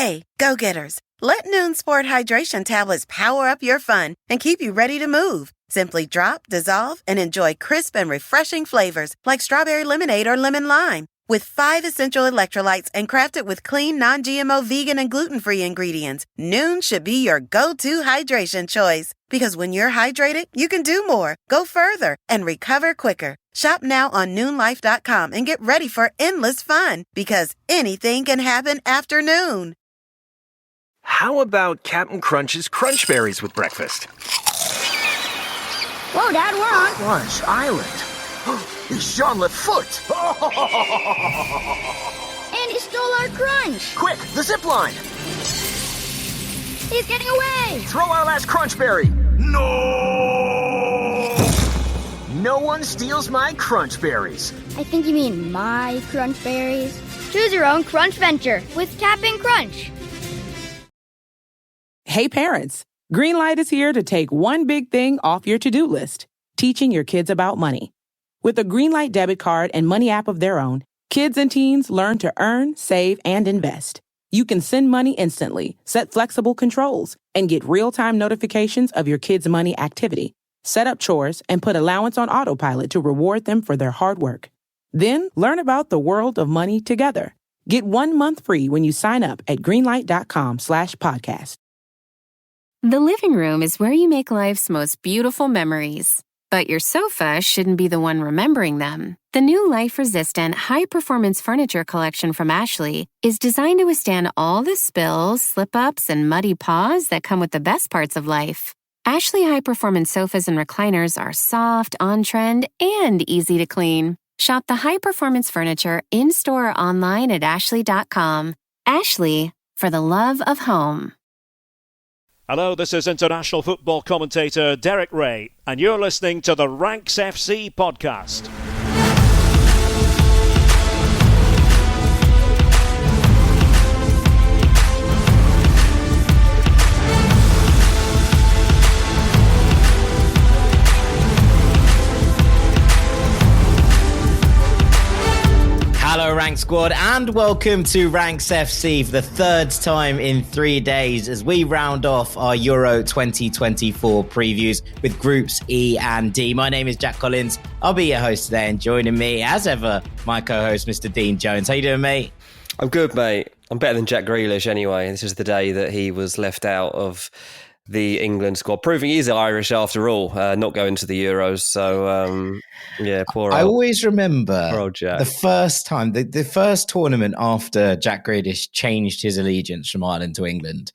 Hey, go-getters, let Noon Sport Hydration tablets power up your fun and keep you ready to move. Simply drop, dissolve, and enjoy crisp and refreshing flavors like strawberry lemonade or lemon lime. With 5 essential electrolytes and crafted with clean, non-GMO, vegan, and gluten-free ingredients, Noon should be your go-to hydration choice. Because when you're hydrated, you can do more, go further, and recover quicker. Shop now on noonlife.com and get ready for endless fun, because anything can happen after noon. How about Captain Crunch's Crunch Berries with breakfast? Whoa, Dad, we're on Crunch Island. He's Jean Lefoot. And he stole our crunch. Quick, the zip line. He's getting away. Throw our last crunch berry. No! No one steals my crunch berries. I think you mean my crunch berries. Choose your own crunch venture with Cap'n Crunch. Hey parents, Greenlight is here to take one big thing off your to-do list, teaching your kids about money. With a Greenlight debit card and money app of their own, kids and teens learn to earn, save, and invest. You can send money instantly, set flexible controls, and get real-time notifications of your kids' money activity. Set up chores and put allowance on autopilot to reward them for their hard work. Then learn about the world of money together. Get 1 month free when you sign up at greenlight.com/podcast. The living room is where you make life's most beautiful memories. But your sofa shouldn't be the one remembering them. The new life-resistant, high-performance furniture collection from Ashley is designed to withstand all the spills, slip-ups, and muddy paws that come with the best parts of life. Ashley high-performance sofas and recliners are soft, on-trend, and easy to clean. Shop the high-performance furniture in-store or online at ashley.com. Ashley, for the love of home. Hello, this is international football commentator Derek Ray, and you're listening to the Ranks FC podcast. Hello, Rank Squad, and welcome to Ranks FC for the third time in 3 days as we round off our Euro 2024 previews with Groups E and D. My name is Jack Collins. I'll be your host today, and joining me, as ever, my co-host, Mr. Dean Jones. How you doing, mate? I'm good, mate. I'm better than Jack Grealish anyway. This is the day that he was left out of the England squad, proving he's Irish after all, not going to the Euros. So, yeah, poor old, I always remember poor old Jack. The first time, the first tournament after Jack Grealish changed his allegiance from Ireland to England,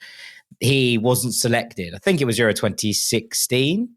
he wasn't selected. I think it was Euro 2016,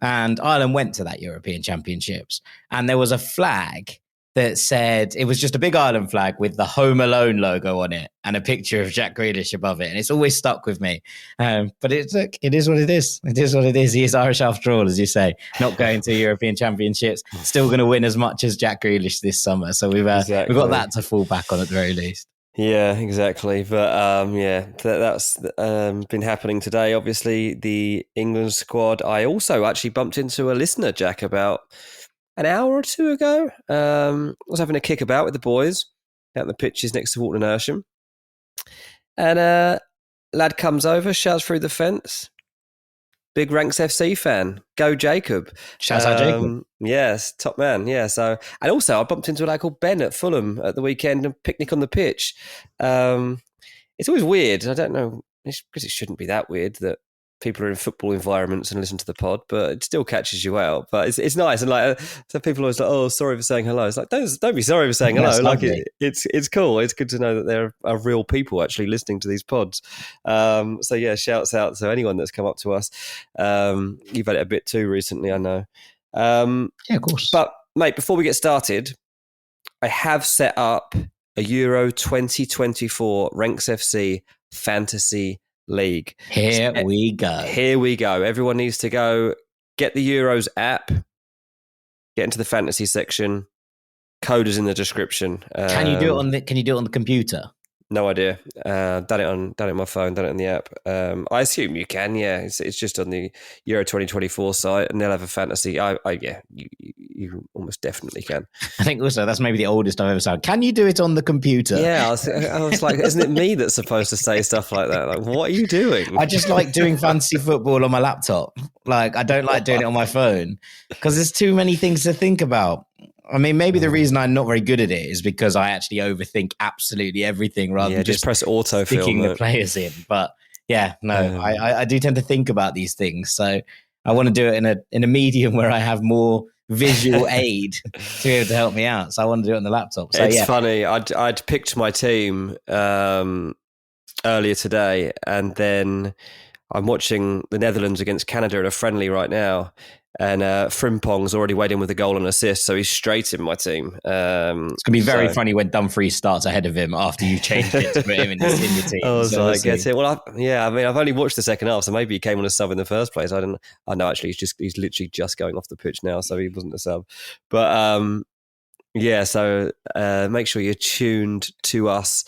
and Ireland went to that European Championships, and there was a flag that said, it was just a big Ireland flag with the Home Alone logo on it and a picture of Jack Grealish above it. And it's always stuck with me. But it is what it is. It is what it is. He is Irish after all, as you say, not going to European Championships, still going to win as much as Jack Grealish this summer. So we've got that to fall back on at the very least. Yeah, exactly. But yeah, that's been happening today. Obviously, the England squad. I also actually bumped into a listener, Jack, about an hour or two ago. I was having a kick about with the boys out in the pitches next to Walton Ayrsham. And lad comes over, shouts through the fence. Big Ranks FC fan. Go Jacob. Shouts out Jacob. Yes, top man. Yeah. So, and also I bumped into a lad called Ben at Fulham at the weekend, a picnic on the pitch. It's always weird. I don't know, because it shouldn't be that weird that people are in football environments and listen to the pod, but it still catches you out. But it's nice, and like, so people are always like, "Oh, sorry for saying hello." It's like, don't be sorry for saying hello. Like it's cool. It's good to know that there are real people actually listening to these pods. So yeah, shouts out to anyone that's come up to us. You've had it a bit too recently, I know. Yeah, of course. But mate, before we get started, I have set up a Euro 2024 Ranks FC Fantasy League. Here we go. Everyone needs to go get the Euros app, get into the fantasy section. Code is in the description. Can you do it on the computer? No idea. Done it on my phone. Done it on the app. I assume you can. Yeah, it's just on the Euro 2024 site, and they'll have a fantasy. you almost definitely can. I think also that's maybe the oldest I've ever sounded. Can you do it on the computer? Yeah, I was like, isn't it me that's supposed to say stuff like that? Like, what are you doing? I just like doing fantasy football on my laptop. Like, I don't like doing it on my phone because there's too many things to think about. I mean, maybe the reason I'm not very good at it is because I actually overthink absolutely everything rather than just press autofill, sticking the players in. But yeah, no, I do tend to think about these things. So I want to do it in a medium where I have more visual aid to be able to help me out. So I want to do it on the laptop. So it's funny. I'd picked my team earlier today, and then I'm watching the Netherlands against Canada in a friendly right now. And Frimpong's already weighed in with a goal and assist, so he's straight in my team. It's going to be very funny when Dumfries starts ahead of him after you changed it to put him in your team. I was like, get it. Well, I've only watched the second half, so maybe he came on a sub in the first place. I know actually he's literally just going off the pitch now, so he wasn't a sub. But so make sure you're tuned to us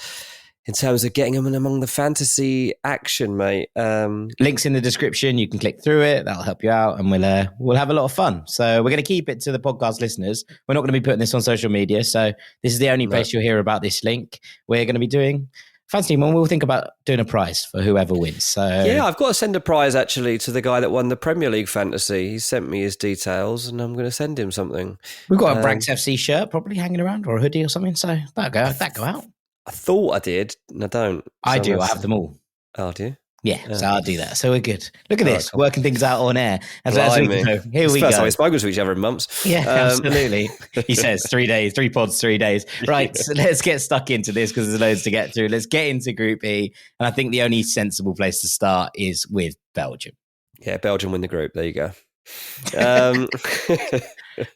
in terms of getting them in among the fantasy action, mate. Links in the description. You can click through it. That'll help you out, and we'll have a lot of fun. So we're going to keep it to the podcast listeners. We're not going to be putting this on social media. So this is the only place you'll hear about this link. We're going to be doing fantasy, and we'll think about doing a prize for whoever wins. So yeah, I've got to send a prize actually to the guy that won the Premier League fantasy. He sent me his details, and I'm going to send him something. We've got a Branks FC shirt probably hanging around, or a hoodie or something. So that'll go out. I thought I did, and I don't. I do. I have them all. Oh, do you? Yeah, so I'll do that. So we're good. Look at this, working things out on air. As we go. Here we go. First time we've spoken to each other in months. Yeah, absolutely. He says 3 days, 3 pods, 3 days. Right, so let's get stuck into this because there's loads to get through. Let's get into Group E. And I think the only sensible place to start is with Belgium. Yeah, Belgium win the group. There you go.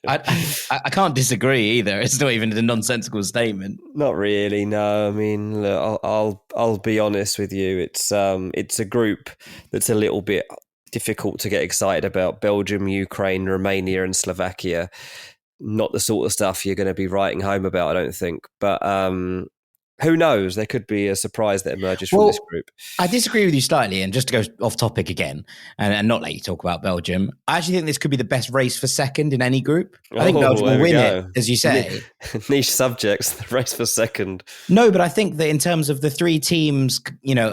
I can't disagree either. It's not even a nonsensical statement. Not really. No, I mean, look, I'll be honest with you. It's a group that's a little bit difficult to get excited about. Belgium, Ukraine, Romania, and Slovakia. Not the sort of stuff you're going to be writing home about, I don't think. But who knows? There could be a surprise that emerges from this group. I disagree with you slightly, and just to go off topic again, and not let you talk about Belgium, I actually think this could be the best race for second in any group. I think Belgium will win it, as you say. Niche subjects, the race for second. No, but I think that in terms of the three teams,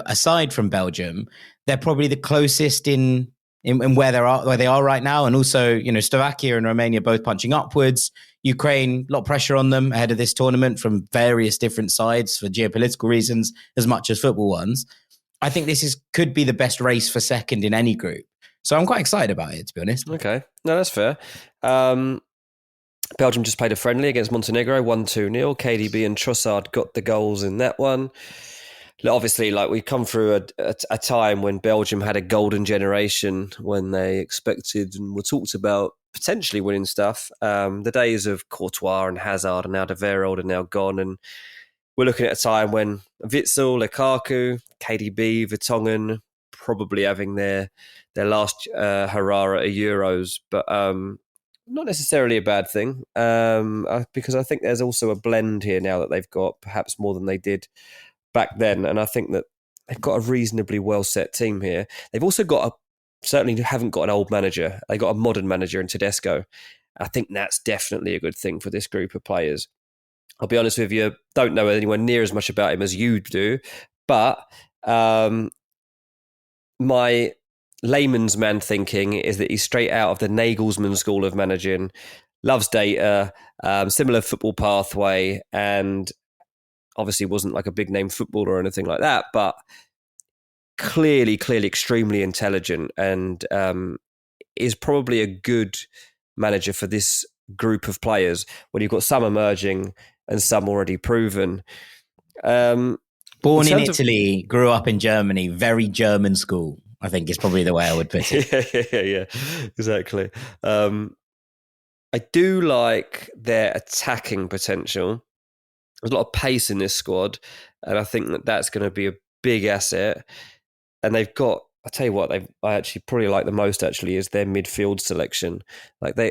aside from Belgium, they're probably the closest in where they are right now, and also Slovakia and Romania both punching upwards. Ukraine, a lot of pressure on them ahead of this tournament from various different sides for geopolitical reasons, as much as football ones. I think this could be the best race for second in any group. So I'm quite excited about it, to be honest. Okay, no, that's fair. Belgium just played a friendly against Montenegro, 1-2-0. KDB and Trossard got the goals in that one. Obviously, we come through a time when Belgium had a golden generation, when they expected and were talked about potentially winning stuff. The days of Courtois and Hazard and Alderweireld are now gone, and we're looking at a time when Witsel, Lukaku, KDB, Vertonghen probably having their last hurrah at Euros, but not necessarily a bad thing, because I think there's also a blend here now that they've got, perhaps more than they did back then, and I think that they've got a reasonably well set team here. They've also certainly haven't got an old manager. They got a modern manager in Tedesco. I think that's definitely a good thing for this group of players. I'll be honest with you, don't know anyone near as much about him as you do, but my layman's man thinking is that he's straight out of the Nagelsmann school of managing, loves data, similar football pathway, and obviously wasn't like a big name footballer or anything like that, but clearly extremely intelligent, and is probably a good manager for this group of players when you've got some emerging and some already proven. Born in Italy, grew up in Germany, very German school, I think is probably the way I would put it. Yeah, exactly. I do like their attacking potential. There's a lot of pace in this squad, and I think that that's going to be a big asset. And they've got, I tell you what, I actually probably like the most actually is their midfield selection.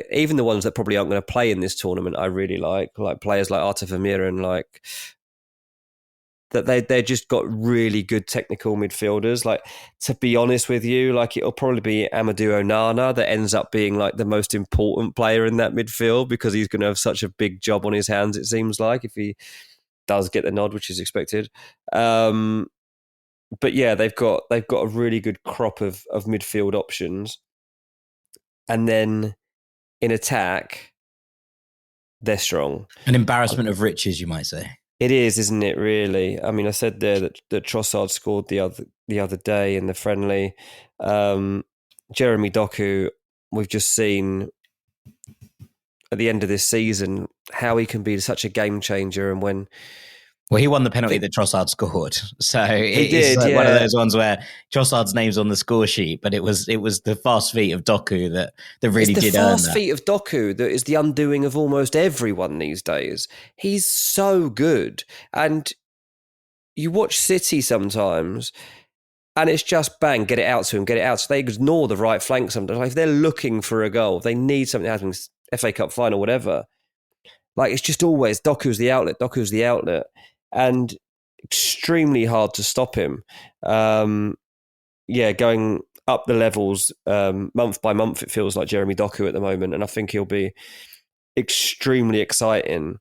Even the ones that probably aren't going to play in this tournament, I really like players like Arta Vermeer and that they're just got really good technical midfielders. Like, to be honest with you, like it'll probably be Amadou Onana that ends up being like the most important player in that midfield, because he's going to have such a big job on his hands, it seems like, if he does get the nod, which is expected. But yeah, they've got a really good crop of midfield options. And then in attack, they're strong. An embarrassment of riches, you might say. It is, isn't it, really? I mean, I said there that Trossard scored the other day in the friendly. Jeremy Doku, we've just seen at the end of this season how he can be such a game changer. And when... Well, he won the penalty that Trossard scored. So he did, like one of those ones where Trossard's name's on the score sheet, but it was the fast feet of Doku that really did earn that. It's the fast feet of Doku that is the undoing of almost everyone these days. He's so good. And you watch City sometimes, and it's just bang, get it out to him, get it out. So they ignore the right flank sometimes. Like if they're looking for a goal, if they need something happening, FA Cup final, whatever. Like it's just always Doku's the outlet. And extremely hard to stop him. Going up the levels month by month, it feels like Jeremy Doku at the moment, and I think he'll be extremely exciting.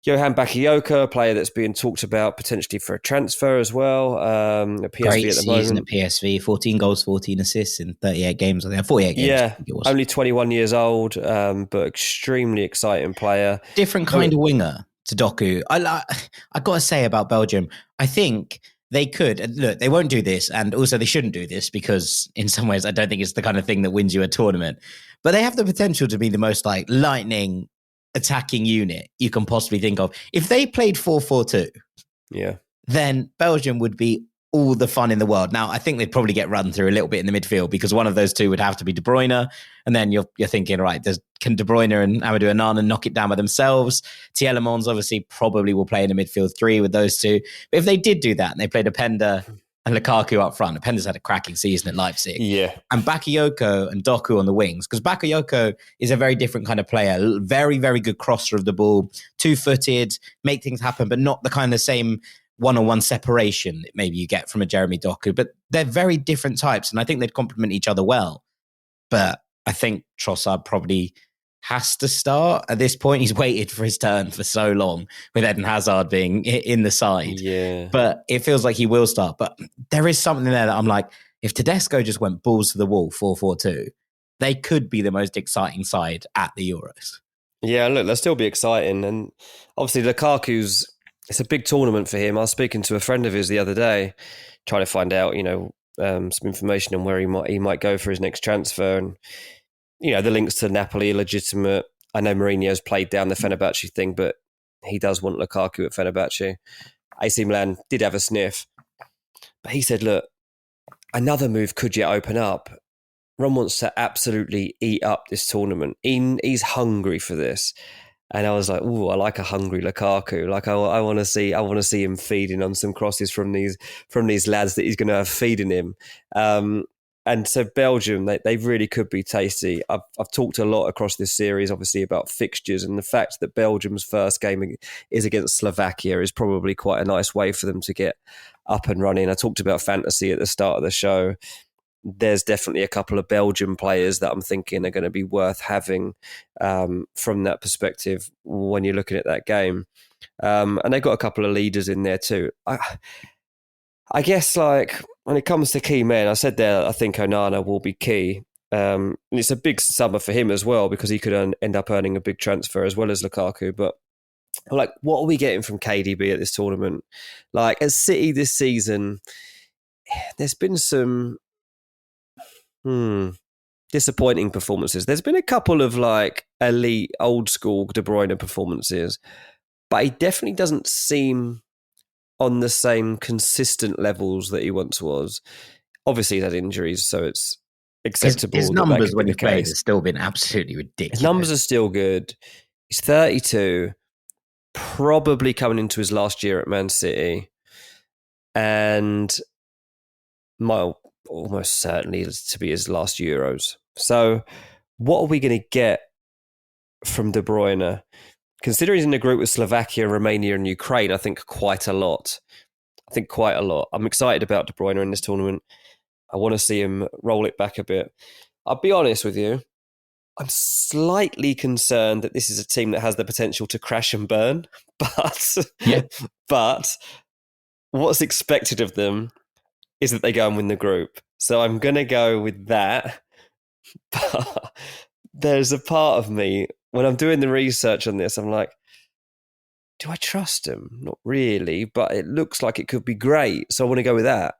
Johan Bakayoko, a player that's being talked about potentially for a transfer as well. At PSV Great at the season moment. at PSV, 14 goals, 14 assists in 38 games. I think 48 games. Yeah, I think it was. only 21 years old, but extremely exciting player. Different kind of winger to Doku. I got to say about Belgium, I think they could. Look, they won't do this, and also they shouldn't do this, because in some ways I don't think it's the kind of thing that wins you a tournament. But they have the potential to be the most like lightning attacking unit you can possibly think of. If they played 4-4-2, then Belgium would be all the fun in the world. Now, I think they'd probably get run through a little bit in the midfield, because one of those two would have to be De Bruyne. And then you're thinking, right, can De Bruyne and Amadou Onana knock it down by themselves? Tielemans obviously probably will play in a midfield three with those two. But if they did do that and they played Openda and Lukaku up front, Openda's had a cracking season at Leipzig. Yeah. And Bakayoko and Doku on the wings, because Bakayoko is a very different kind of player. Very, very good crosser of the ball, two-footed, make things happen, but not the kind of same one-on-one separation that maybe you get from a Jeremy Doku. But they're very different types, and I think they'd complement each other well. But I think Trossard probably has to start at this point. He's waited for his turn for so long, with Eden Hazard being in the side. Yeah. But it feels like he will start. But there is something there that I'm like, if Tedesco just went balls to the wall, 4-4-2, they could be the most exciting side at the Euros. Yeah, look, they'll still be exciting. And obviously Lukaku's... It's a big tournament for him. I was speaking to a friend of his the other day, trying to find out, some information on where he might go for his next transfer. And, the links to Napoli are legitimate. I know Mourinho's played down the Fenerbahce thing, but he does want Lukaku at Fenerbahce. AC Milan did have a sniff. But he said, look, another move could yet open up. Ron wants to absolutely eat up this tournament. He's hungry for this. And I was like, "Ooh, I like a hungry Lukaku. Like I want to see him feeding on some crosses from these lads that he's going to have feeding him." And so Belgium, they really could be tasty. I've talked a lot across this series, obviously, about fixtures, and the fact that Belgium's first game is against Slovakia is probably quite a nice way for them to get up and running. I talked about fantasy at the start of the show. There's definitely a couple of Belgian players that I'm thinking are going to be worth having from that perspective when you're looking at that game. And they've got a couple of leaders in there too. I guess like when it comes to key men, I said there, I think Onana will be key. And it's a big summer for him as well, because he could end up earning a big transfer as well as Lukaku. But like, what are we getting from KDB at this tournament? Like at City this season, there's been some... disappointing performances. There's been a couple of like elite old school De Bruyne performances, but he definitely doesn't seem on the same consistent levels that he once was. Obviously he's had injuries, so it's acceptable. His numbers when he played have still been absolutely ridiculous. His numbers are still good. He's 32, probably coming into his last year at Man City, and almost certainly to be his last Euros. So what are we going to get from De Bruyne? considering he's in a group with Slovakia, Romania and Ukraine, I think quite a lot. I'm excited about De Bruyne in this tournament. I want to see him roll it back a bit. I'll be honest with you. I'm slightly concerned that this is a team that has the potential to crash and burn, but what's expected of them is that they go and win the group. So I'm going to go with that. But there's a part of me, when I'm doing the research on this, I'm like, do I trust him? Not really, but it looks like it could be great. So I want to go with that.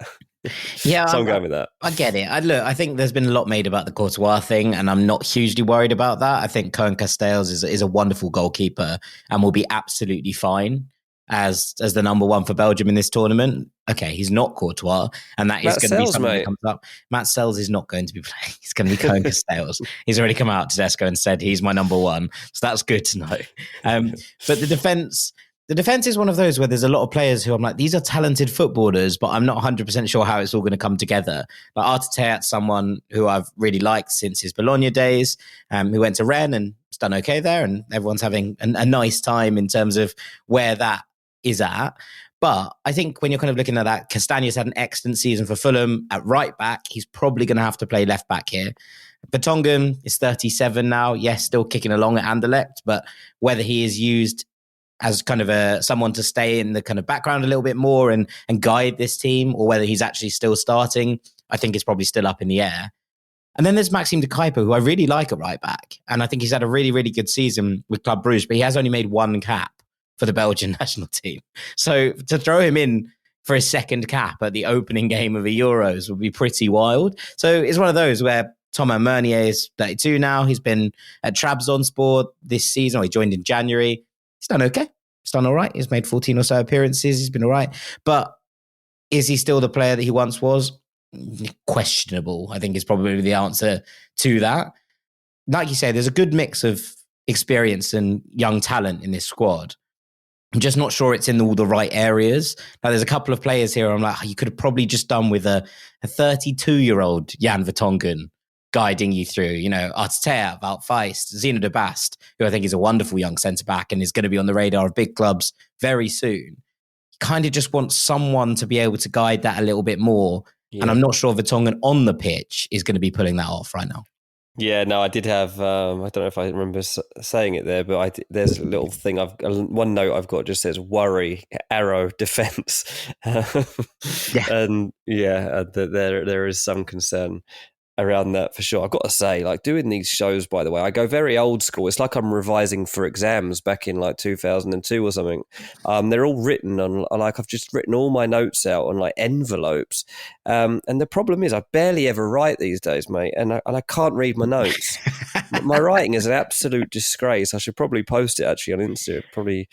Yeah, so I'm going with that. I get it. I think there's been a lot made about the Courtois thing, and I'm not hugely worried about that. I think Cohen Castells is a wonderful goalkeeper and will be absolutely fine as the number one for Belgium in this tournament. Okay, he's not Courtois, and that is going to be something that comes up. Matt Sells is not going to be playing. He's going to be Cohen Castells. He's already come out to Tedesco and said he's my number one, so that's good to know. But the defense is one of those where there's a lot of players who I'm like, these are talented footballers, but I'm not 100% sure how it's all going to come together. Like Arteteat's someone who I've really liked since his Bologna days, who went to Rennes and has done okay there, and everyone's having a nice time in terms of where that is at. But I think when you're kind of looking at that, Castagne's had an excellent season for Fulham at right back. He's probably going to have to play left back here. Vertonghen is 37 now. Yes, still kicking along at Anderlecht, but whether he is used as kind of someone to stay in the kind of background a little bit more and guide this team, or whether he's actually still starting, I think is probably still up in the air. And then there's Maxime de Kuyper, who I really like at right back. And I think he's had a really, really good season with Club Brugge, but he has only made one cap for the Belgian national team. So to throw him in for his second cap at the opening game of the Euros would be pretty wild. So it's one of those where Thomas Meunier is 32 now. He's been at Trabzonspor this season, or he joined in January. He's done okay. He's done all right. He's made 14 or so appearances. He's been all right. But is he still the player that he once was? Questionable, I think, is probably the answer to that. Like you say, there's a good mix of experience and young talent in this squad. I'm just not sure it's in all the right areas. Now, there's a couple of players here I'm like, you could have probably just done with a 32-year-old Jan Vertonghen guiding you through, Artetea, Wout Feist, Zeno de Bast, who I think is a wonderful young centre-back and is going to be on the radar of big clubs very soon. You kind of just want someone to be able to guide that a little bit more. Yeah. And I'm not sure Vertonghen on the pitch is going to be pulling that off right now. Yeah, no, I did have, I don't know if I remember saying it there, but there's a little thing, one note I've got just says worry, arrow, defence. And there is some concern around that for sure. I've got to say, like doing these shows, by the way, I go very old school. It's like I'm revising for exams back in like 2002 or something. They're all written on, like I've just written all my notes out on like envelopes. And the problem is I barely ever write these days, mate. And I can't read my notes. My writing is an absolute disgrace. I should probably post it actually on Insta. Probably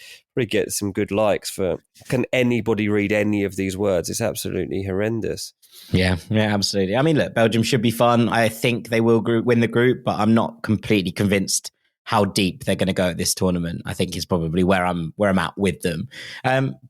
get some good likes for, can anybody read any of these words? It's absolutely horrendous. Yeah, absolutely. I mean, look, Belgium should be fun. I think they will win the group, but I'm not completely convinced how deep they're going to go at this tournament. I think is probably where I'm at with them.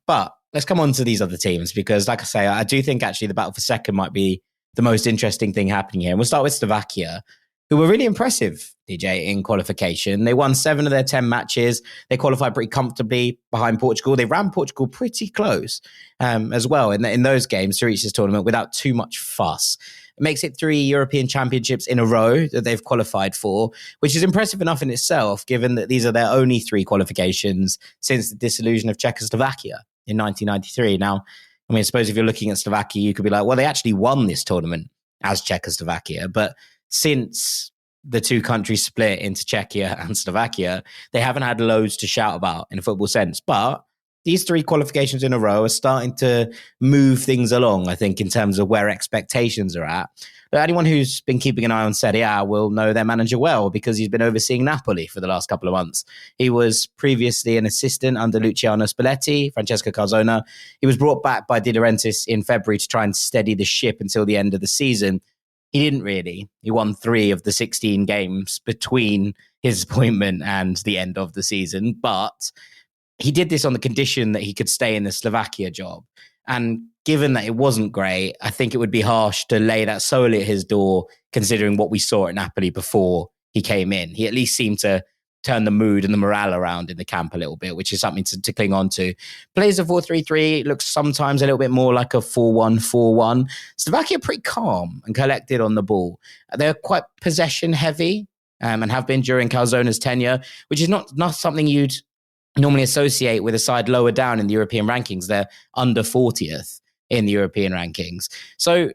But let's come on to these other teams, because like I say, I do think actually the battle for second might be the most interesting thing happening here. And we'll start with Slovakia, who were really impressive, DJ, in qualification. They won 7 of their 10 matches. They qualified pretty comfortably behind Portugal. They ran Portugal pretty close as well in those games to reach this tournament without too much fuss. It makes it 3 European Championships in a row that they've qualified for, which is impressive enough in itself, given that these are their only 3 qualifications since the dissolution of Czechoslovakia in 1993. Now, I mean, I suppose if you're looking at Slovakia, you could be like, well, they actually won this tournament as Czechoslovakia, but since the two countries split into Czechia and Slovakia, they haven't had loads to shout about in a football sense. But these 3 qualifications in a row are starting to move things along, I think, in terms of where expectations are at. But anyone who's been keeping an eye on Serie A will know their manager well, because he's been overseeing Napoli for the last couple of months. He was previously an assistant under Luciano Spalletti, Francesco Calzona. He was brought back by De Laurentiis in February to try and steady the ship until the end of the season. He didn't really. He won 3 of the 16 games between his appointment and the end of the season. But he did this on the condition that he could stay in the Slovakia job. And given that it wasn't great, I think it would be harsh to lay that solely at his door, considering what we saw at Napoli before he came in. He at least seemed to turn the mood and the morale around in the camp a little bit, which is something to cling on to. Plays a 4-3-3, looks sometimes a little bit more like a 4-1-4-1. Slovakia are pretty calm and collected on the ball. They're quite possession heavy and have been during Calzone's tenure, which is not something you'd normally associate with a side lower down in the European rankings. They're under 40th in the European rankings. So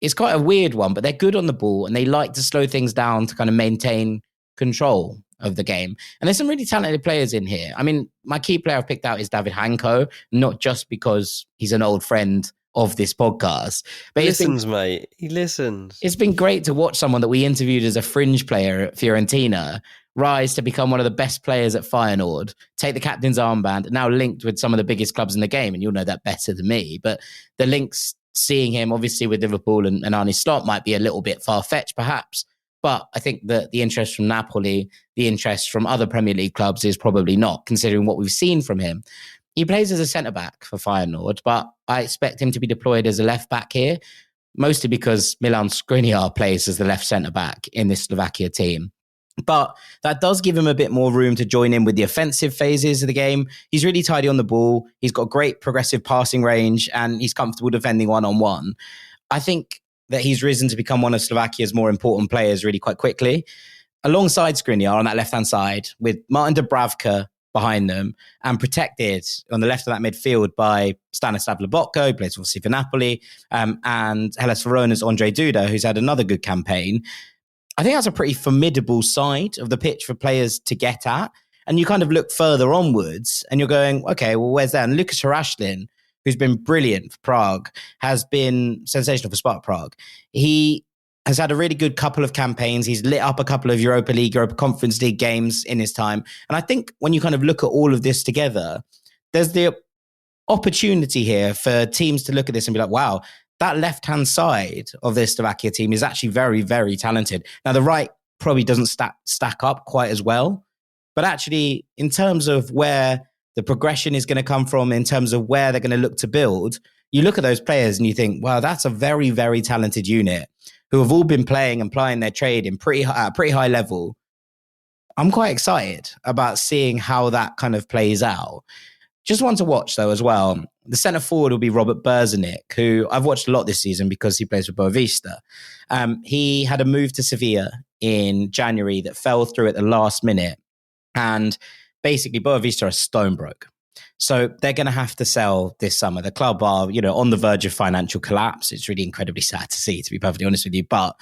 it's quite a weird one, but they're good on the ball and they like to slow things down to kind of maintain control of the game. And there's some really talented players in here. I mean, my key player I've picked out is David Hanko, not just because he's an old friend of this podcast. But Mate. He listens. It's been great to watch someone that we interviewed as a fringe player at Fiorentina rise to become one of the best players at Feyenoord, take the captain's armband, now linked with some of the biggest clubs in the game. And you'll know that better than me. But the links, seeing him obviously with Liverpool and Arne Slot might be a little bit far-fetched perhaps. But I think that the interest from Napoli, the interest from other Premier League clubs is probably not, considering what we've seen from him. He plays as a centre-back for Feyenoord, but I expect him to be deployed as a left-back here, mostly because Milan Skriniar plays as the left centre-back in this Slovakia team. But that does give him a bit more room to join in with the offensive phases of the game. He's really tidy on the ball. He's got great progressive passing range and he's comfortable defending one-on-one. I think that he's risen to become one of Slovakia's more important players really quite quickly. Alongside Skriniar on that left-hand side, with Martin Dubravka behind them and protected on the left of that midfield by Stanislav Lobotka, who plays obviously for Napoli, and Hellas Verona's Andre Duda, who's had another good campaign. I think that's a pretty formidable side of the pitch for players to get at. And you kind of look further onwards and you're going, okay, well, where's that? And Lucas Hrashlin, who's been brilliant for Prague, has been sensational for Spartak Prague. He has had a really good couple of campaigns. He's lit up a couple of Europa League, Europa Conference League games in his time. And I think when you kind of look at all of this together, there's the opportunity here for teams to look at this and be like, wow, that left-hand side of this Slovakia team is actually very, very talented. Now, the right probably doesn't stack up quite as well. But actually, in terms of where the progression is going to come from, in terms of where they're going to look to build, you look at those players and you think, wow, that's a very, very talented unit who have all been playing and plying their trade in pretty high level. I'm quite excited about seeing how that kind of plays out. Just one to watch, though, as well. The centre forward will be Robert Berzanik, who I've watched a lot this season because he plays for Boavista. He had a move to Sevilla in January that fell through at the last minute. And basically, Boavista are stone broke. So they're going to have to sell this summer. The club are, on the verge of financial collapse. It's really incredibly sad to see, to be perfectly honest with you. But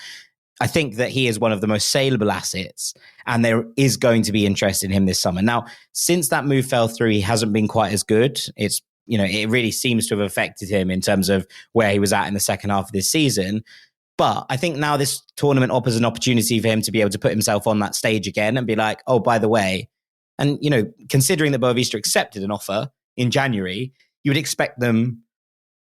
I think that he is one of the most saleable assets and there is going to be interest in him this summer. Now, since that move fell through, he hasn't been quite as good. It's, it really seems to have affected him in terms of where he was at in the second half of this season. But I think now this tournament offers an opportunity for him to be able to put himself on that stage again and be like, oh, by the way, and, considering that Boavista accepted an offer in January, you would expect them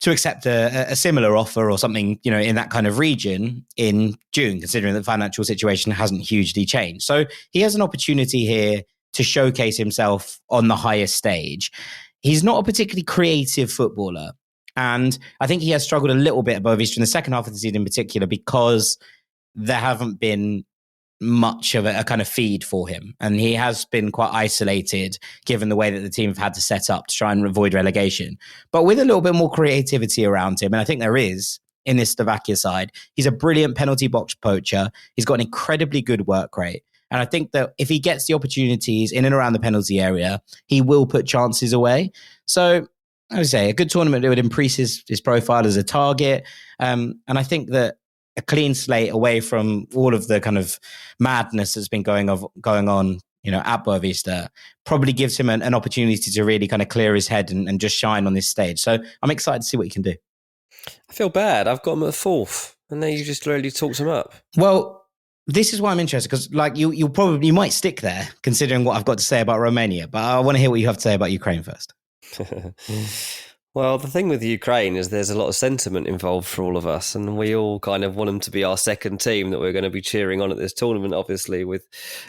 to accept a similar offer or something, in that kind of region in June, considering the financial situation hasn't hugely changed. So he has an opportunity here to showcase himself on the highest stage. He's not a particularly creative footballer. And I think he has struggled a little bit at Boavista in the second half of the season in particular because there haven't been much of a kind of feed for him. And he has been quite isolated given the way that the team have had to set up to try and avoid relegation. But with a little bit more creativity around him, and I think there is in this Slovakia side, he's a brilliant penalty box poacher. He's got an incredibly good work rate. And I think that if he gets the opportunities in and around the penalty area, he will put chances away. So I would say a good tournament that would increase his profile as a target. And I think that a clean slate away from all of the kind of madness that's been going on, at Boavista probably gives him an opportunity to really kind of clear his head and just shine on this stage. So I'm excited to see what he can do. I feel bad. I've got him at fourth, and then you just really talked him up. Well, this is why I'm interested because, you might stick there considering what I've got to say about Romania. But I want to hear what you have to say about Ukraine first. Well, the thing with Ukraine is there's a lot of sentiment involved for all of us, and we all kind of want them to be our second team that we're going to be cheering on at this tournament, obviously, with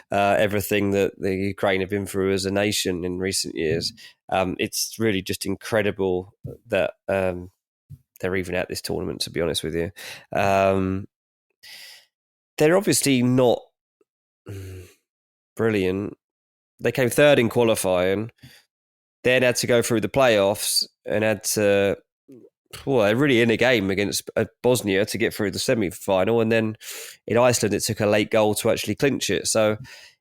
everything that the Ukraine have been through as a nation in recent years. It's really just incredible that they're even at this tournament, to be honest with you. They're obviously not brilliant. they came third in qualifying, then had to go through the playoffs and had to, they're really in a game against Bosnia to get through the semi-final. And then in Iceland, it took a late goal to actually clinch it. So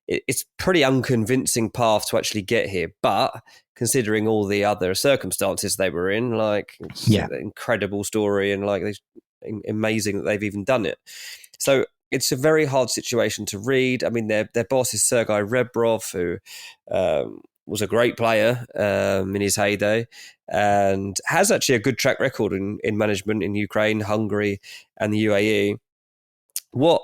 it's pretty unconvincing path to actually get here. But considering all the other circumstances they were in, like, it's an incredible story, and like, it's amazing that they've even done it. So it's a very hard situation to read. I mean, their boss is Sergei Rebrov, who was a great player in his heyday and has actually a good track record in management in Ukraine, Hungary, and the UAE. What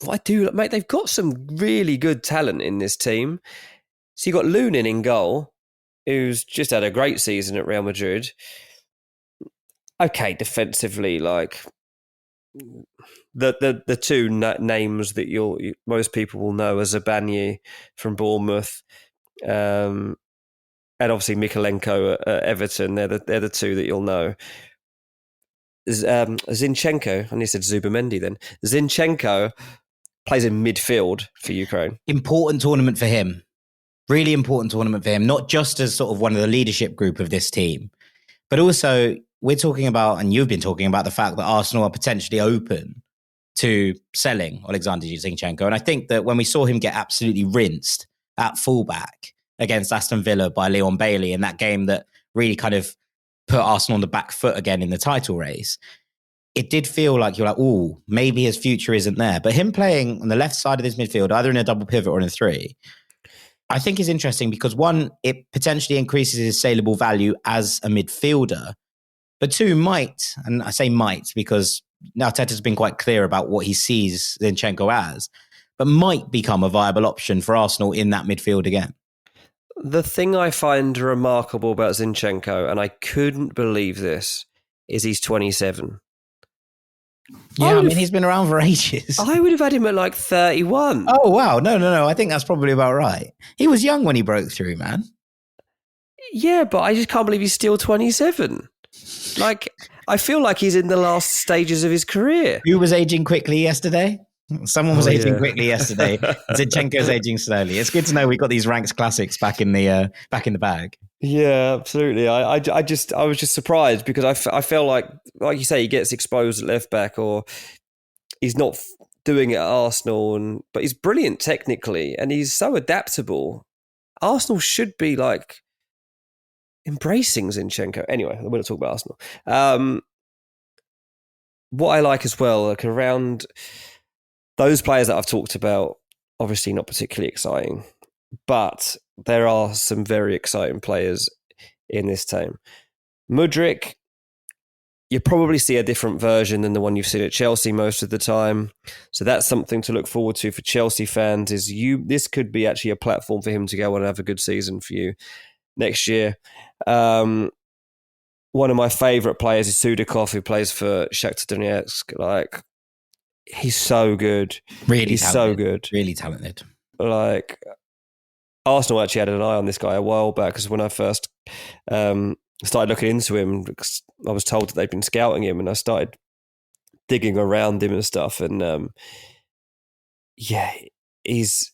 I do, mate, they've got some really good talent in this team. So you've got Lunin in goal, who's just had a great season at Real Madrid. Okay, defensively, like the two names that most people will know as Zabani from Bournemouth, and obviously Mikalenko at Everton. They're the two that you'll know. Zinchenko, I nearly said Zubamendi then. Zinchenko plays in midfield for Ukraine. Important tournament for him. Really important tournament for him, not just as sort of one of the leadership group of this team, but also we're talking about, and you've been talking about, the fact that Arsenal are potentially open to selling Alexander Zinchenko. And I think that when we saw him get absolutely rinsed at fullback against Aston Villa by Leon Bailey in that game that really kind of put Arsenal on the back foot again in the title race, it did feel like you're like, oh, maybe his future isn't there. But him playing on the left side of this midfield, either in a double pivot or in a three, I think is interesting because one, it potentially increases his saleable value as a midfielder, but two, might, and I say might because Arteta's been quite clear about what he sees Zinchenko as, but might become a viable option for Arsenal in that midfield again. The thing I find remarkable about Zinchenko, and I couldn't believe this, is he's 27. Yeah, I mean, he's been around for ages. I would have had him at like 31. Oh, wow. No. I think that's probably about right. He was young when he broke through, man. Yeah, but I just can't believe he's still 27. Like, I feel like he's in the last stages of his career. Who was aging quickly yesterday? Someone was aging quickly yesterday. Zinchenko's aging slowly. It's good to know we got these ranks classics back in the bag. Yeah, absolutely. I was just surprised because I felt like you say, he gets exposed at left back, or he's not doing it at Arsenal, but he's brilliant technically and he's so adaptable. Arsenal should be like embracing Zinchenko. Anyway, I'm going to talk about Arsenal. What I like as well, like around those players that I've talked about, obviously not particularly exciting, but there are some very exciting players in this team. Mudryk, you probably see a different version than the one you've seen at Chelsea most of the time. So that's something to look forward to for Chelsea fans. This could be actually a platform for him to go on and have a good season for you next year. One of my favourite players is Sudakov, who plays for Shakhtar Donetsk. Like, he's so good. He's talented. So good. Really talented. Like, Arsenal actually had an eye on this guy a while back because when I first started looking into him, I was told that they'd been scouting him, and I started digging around him and stuff. And he's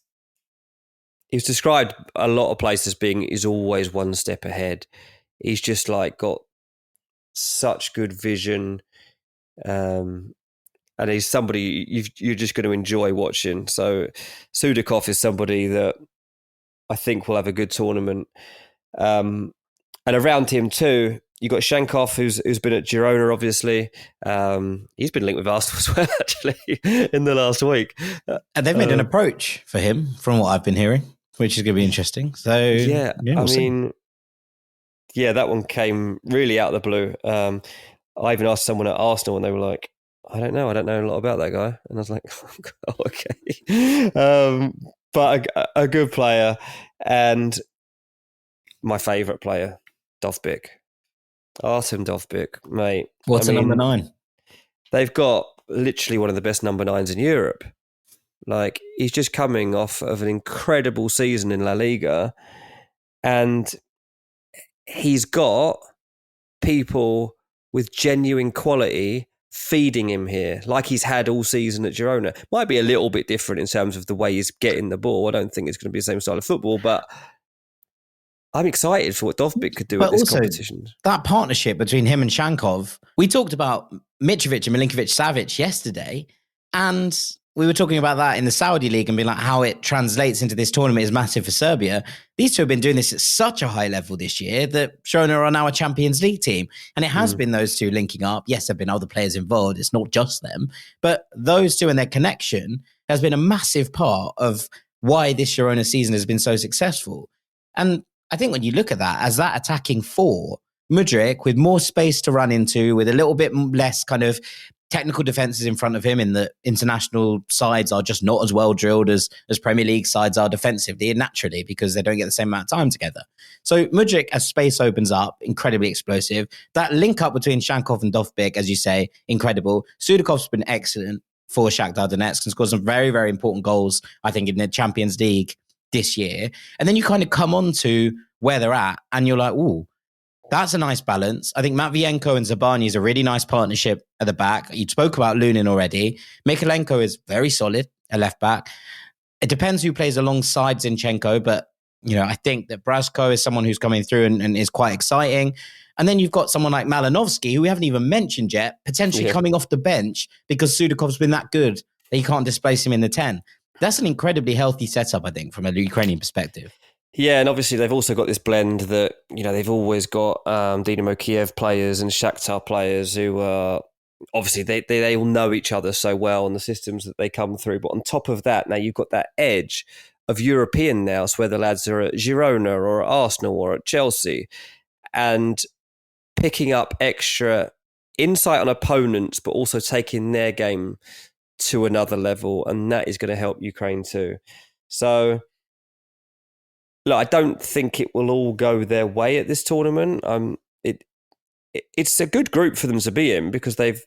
described a lot of places being he's always one step ahead. He's just like got such good vision. And he's somebody you're just going to enjoy watching. So Sudakov is somebody that I think will have a good tournament. And around him too, you got Shankov, who's been at Girona, obviously. He's been linked with Arsenal as well, actually, in the last week. And they've made an approach for him, from what I've been hearing, which is going to be interesting. So I mean, that one came really out of the blue. I even asked someone at Arsenal, and they were like, I don't know a lot about that guy. And I was like, oh, okay. But a good player. And my favourite player, Dovbyk. Artem Dovbyk, mate. What's a number 9? They've got literally one of the best number 9s in Europe. Like, he's just coming off of an incredible season in La Liga. And he's got people with genuine quality feeding him here, like he's had all season at Girona. Might be a little bit different in terms of the way he's getting the ball. I don't think it's going to be the same style of football, but I'm excited for what Dovbyk could do at this competition. That partnership between him and Shankov, we talked about Mitrovic and Milinkovic-Savic yesterday, and we were talking about that in the Saudi League and being like how it translates into this tournament is massive for Serbia. These two have been doing this at such a high level this year that Girona are now a Champions League team. And it has been those two linking up. Yes, there have been other players involved. It's not just them. But those two and their connection has been a massive part of why this Girona season has been so successful. And I think when you look at that, as that attacking four, Mudryk with more space to run into, with a little bit less kind of technical defenses in front of him, in the international sides are just not as well drilled as Premier League sides are defensively, naturally, because they don't get the same amount of time together. So Mudryk, as space opens up, incredibly explosive. That link up between Shankov and Dovbyk, as you say, incredible. Sudakov's been excellent for Shakhtar Donetsk and scored some very, very important goals, I think, in the Champions League this year. And then you kind of come on to where they're at and you're like, ooh, that's a nice balance. I think Matvienko and Zabani is a really nice partnership at the back. You spoke about Lunin already. Mikolenko is very solid at left back. It depends who plays alongside Zinchenko, but I think that Brasco is someone who's coming through and is quite exciting. And then you've got someone like Malinovsky, who we haven't even mentioned yet, potentially coming off the bench because Sudakov's been that good that you can't displace him in the 10. That's an incredibly healthy setup, I think, from a Ukrainian perspective. Yeah, and obviously they've also got this blend that, they've always got Dynamo Kiev players and Shakhtar players who are, obviously they all know each other so well and the systems that they come through. But on top of that, now you've got that edge of European now, so whether lads are at Girona or at Arsenal or at Chelsea, and picking up extra insight on opponents, but also taking their game to another level, and that is going to help Ukraine too. So, look, I don't think it will all go their way at this tournament. It's a good group for them to be in because they've,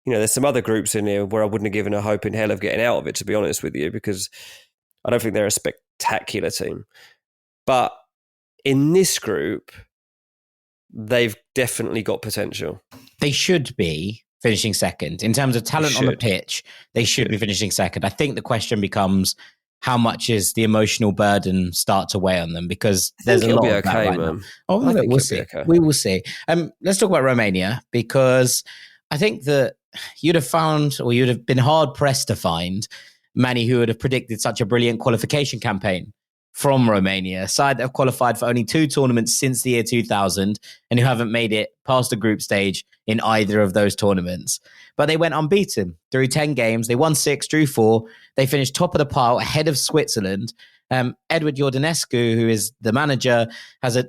there's some other groups in here where I wouldn't have given a hope in hell of getting out of it, to be honest with you, because I don't think they're a spectacular team. But in this group, they've definitely got potential. They should be finishing second. In terms of talent on the pitch, they should be finishing second. I think the question becomes, how much is the emotional burden start to weigh on them? Because there's a lot of that right now. Oh, we'll see. Okay. We will see. Let's talk about Romania, because I think that you'd have been hard pressed to find many who would have predicted such a brilliant qualification campaign from Romania, a side that have qualified for only 2 tournaments since the year 2000 and who haven't made it past the group stage in either of those tournaments. But they went unbeaten through 10 games. They won 6, drew 4. They finished top of the pile ahead of Switzerland. Edward Iordanescu, who is the manager,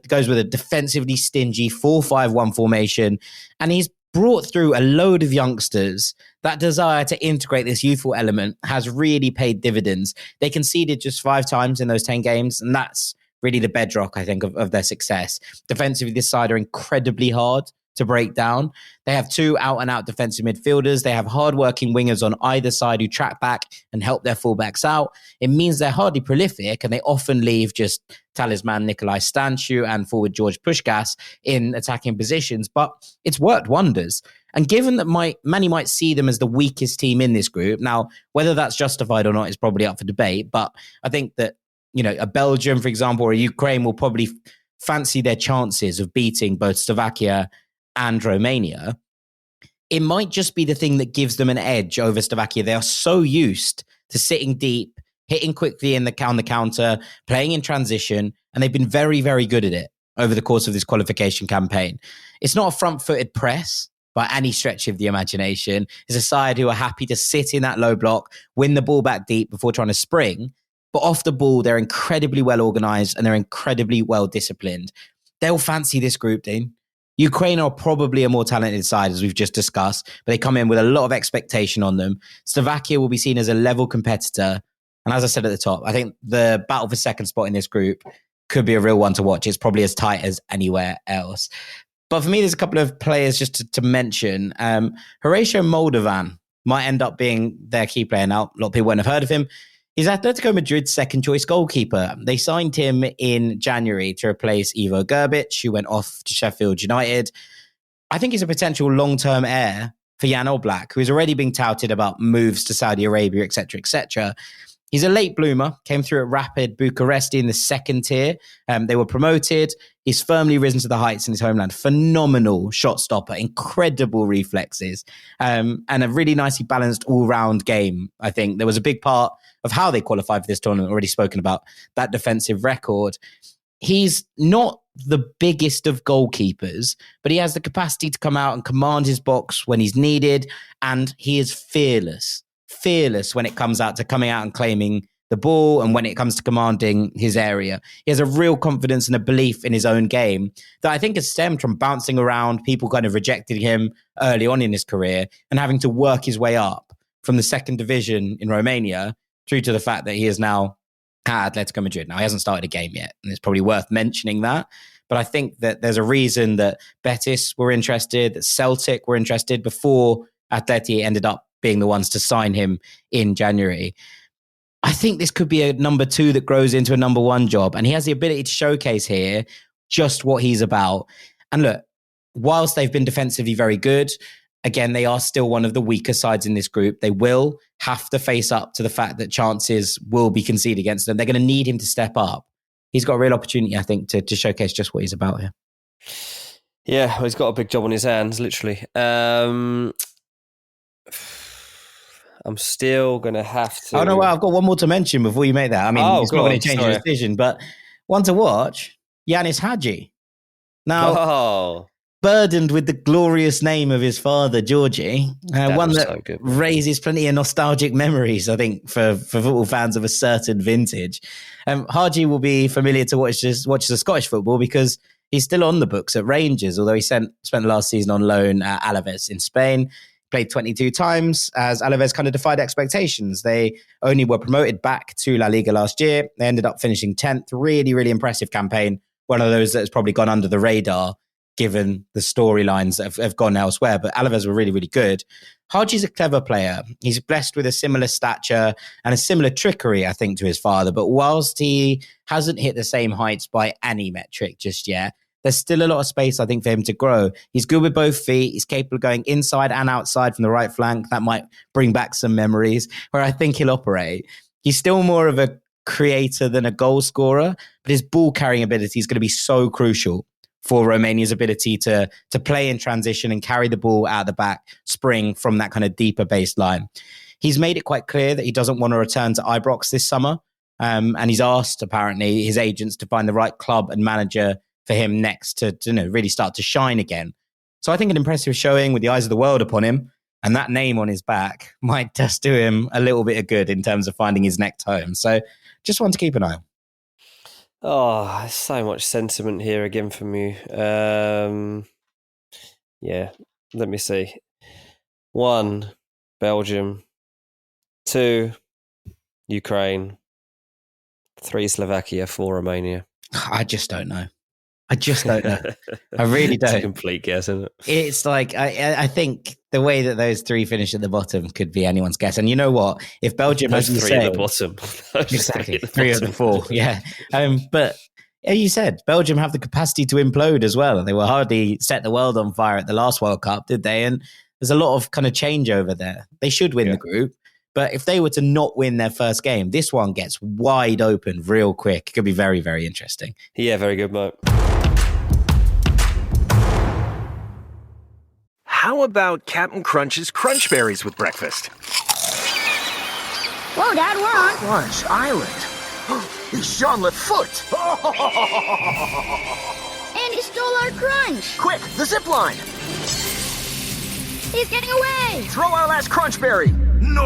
goes with a defensively stingy 4-5-1 formation, and he's brought through a load of youngsters. That desire to integrate this youthful element has really paid dividends. They conceded just 5 times in those 10 games, and that's really the bedrock, I think, of their success. Defensively, this side are incredibly hard to break down. They have 2 out-and-out defensive midfielders. They have hard-working wingers on either side who track back and help their fullbacks out. It means they're hardly prolific, and they often leave just talisman Nikolai Stanciu and forward George Pushkas in attacking positions, but it's worked wonders. And given that many might see them as the weakest team in this group, now, whether that's justified or not is probably up for debate, but I think that, a Belgium, for example, or a Ukraine will probably fancy their chances of beating both Slovakia and Romania. It might just be the thing that gives them an edge over Slovakia. They are so used to sitting deep, hitting quickly on the counter, playing in transition, and they've been very, very good at it over the course of this qualification campaign. It's not a front-footed press by any stretch of the imagination. It's a side who are happy to sit in that low block, win the ball back deep before trying to spring. But off the ball, they're incredibly well organised and they're incredibly well disciplined. They'll fancy this group, Dean. Ukraine are probably a more talented side, as we've just discussed, but they come in with a lot of expectation on them. Slovakia will be seen as a level competitor. And as I said at the top, I think the battle for second spot in this group could be a real one to watch. It's probably as tight as anywhere else. But for me, there's a couple of players just to mention. Horatio Moldovan might end up being their key player now. A lot of people won't have heard of him. He's Atletico Madrid's second-choice goalkeeper. They signed him in January to replace Ivo Gerbic, who went off to Sheffield United. I think he's a potential long-term heir for Jan Oblak, who is already being touted about moves to Saudi Arabia, etc., etc. He's a late bloomer, came through at Rapid Bucharest in the second tier. They were promoted. He's firmly risen to the heights in his homeland. Phenomenal shot stopper, incredible reflexes, and a really nicely balanced all-round game. I think there was a big part of how they qualified for this tournament, already spoken about, that defensive record. He's not the biggest of goalkeepers, but he has the capacity to come out and command his box when he's needed, and he is fearless when it comes out to coming out and claiming the ball and when it comes to commanding his area. He has a real confidence and a belief in his own game that I think has stemmed from bouncing around, people kind of rejecting him early on in his career and having to work his way up from the second division in Romania through to the fact that he is now at Atletico Madrid. Now, he hasn't started a game yet, and it's probably worth mentioning that. But I think that there's a reason that Betis were interested, that Celtic were interested before Atleti ended up being the ones to sign him in January. I think this could be a number 2 that grows into a number 1 job. And he has the ability to showcase here just what he's about. And look, whilst they've been defensively very good, again, they are still one of the weaker sides in this group. They will have to face up to the fact that chances will be conceded against them. They're going to need him to step up. He's got a real opportunity, I think, to showcase just what he's about here. Yeah, well, he's got a big job on his hands, literally. I'm still going to have to... Oh, no, well, I've got one more to mention before you make that. I mean, it's not going to change your decision, but one to watch, Yanis Hadji. Now, burdened with the glorious name of his father, Georgie, one that so good, raises plenty of nostalgic memories, I think, for football fans of a certain vintage. Hadji will be familiar to watches the Scottish football because he's still on the books at Rangers, although he spent the last season on loan at Alaves in Spain. Played 22 times as Alaves kind of defied expectations. They only were promoted back to La Liga last year. They ended up finishing 10th. Really, really impressive campaign. One of those that has probably gone under the radar given the storylines that have gone elsewhere. But Alaves were really, really good. Hadji's a clever player. He's blessed with a similar stature and a similar trickery, I think, to his father. But whilst he hasn't hit the same heights by any metric just yet, there's still a lot of space, I think, for him to grow. He's good with both feet. He's capable of going inside and outside from the right flank. That might bring back some memories where I think he'll operate. He's still more of a creator than a goal scorer, but his ball carrying ability is going to be so crucial for Romania's ability to play in transition and carry the ball out of the back, spring from that kind of deeper baseline. He's made it quite clear that he doesn't want to return to Ibrox this summer. And he's asked, apparently, his agents to find the right club and manager for him next to really start to shine again. So I think an impressive showing with the eyes of the world upon him, and that name on his back might just do him a little bit of good in terms of finding his next home. So just want to keep an eye on. Oh, so much sentiment here again from you. Yeah, let me see. 1, Belgium. 2, Ukraine. 3, Slovakia. 4, Romania. I just don't know. I really don't. It's a complete guess, isn't it? It's like, I think the way that those 3 finish at the bottom could be anyone's guess. And you know what? If Belgium, those as you 3 say, at the bottom. Exactly. 3 of the 4. Yeah. But as you said, Belgium have the capacity to implode as well. They were hardly set the world on fire at the last World Cup, did they? And there's a lot of kind of changeover there. They should win the group. But if they were to not win their first game, this one gets wide open real quick. It could be very, very interesting. Yeah, very good, mate. How about Captain Crunch's Crunch Berries with breakfast? Whoa, Dad, we're on. Crunch Island. He's Jean Lefoot. And he stole our crunch. Quick, the zip line. He's getting away. Throw our last crunch berry. No!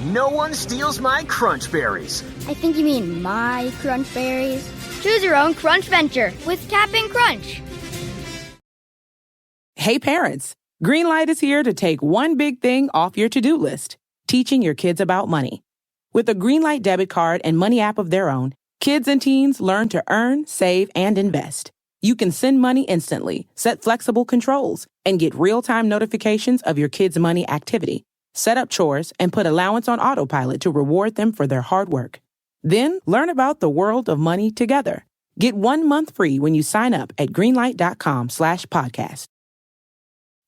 No one steals my crunch berries. I think you mean my crunch berries. Choose your own crunch venture with Cap'n Crunch. Hey parents, Greenlight is here to take one big thing off your to-do list, teaching your kids about money. With a Greenlight debit card and money app of their own, kids and teens learn to earn, save, and invest. You can send money instantly, set flexible controls, and get real-time notifications of your kids' money activity. Set up chores and put allowance on autopilot to reward them for their hard work. Then learn about the world of money together. Get 1 month free when you sign up at greenlight.com/podcast.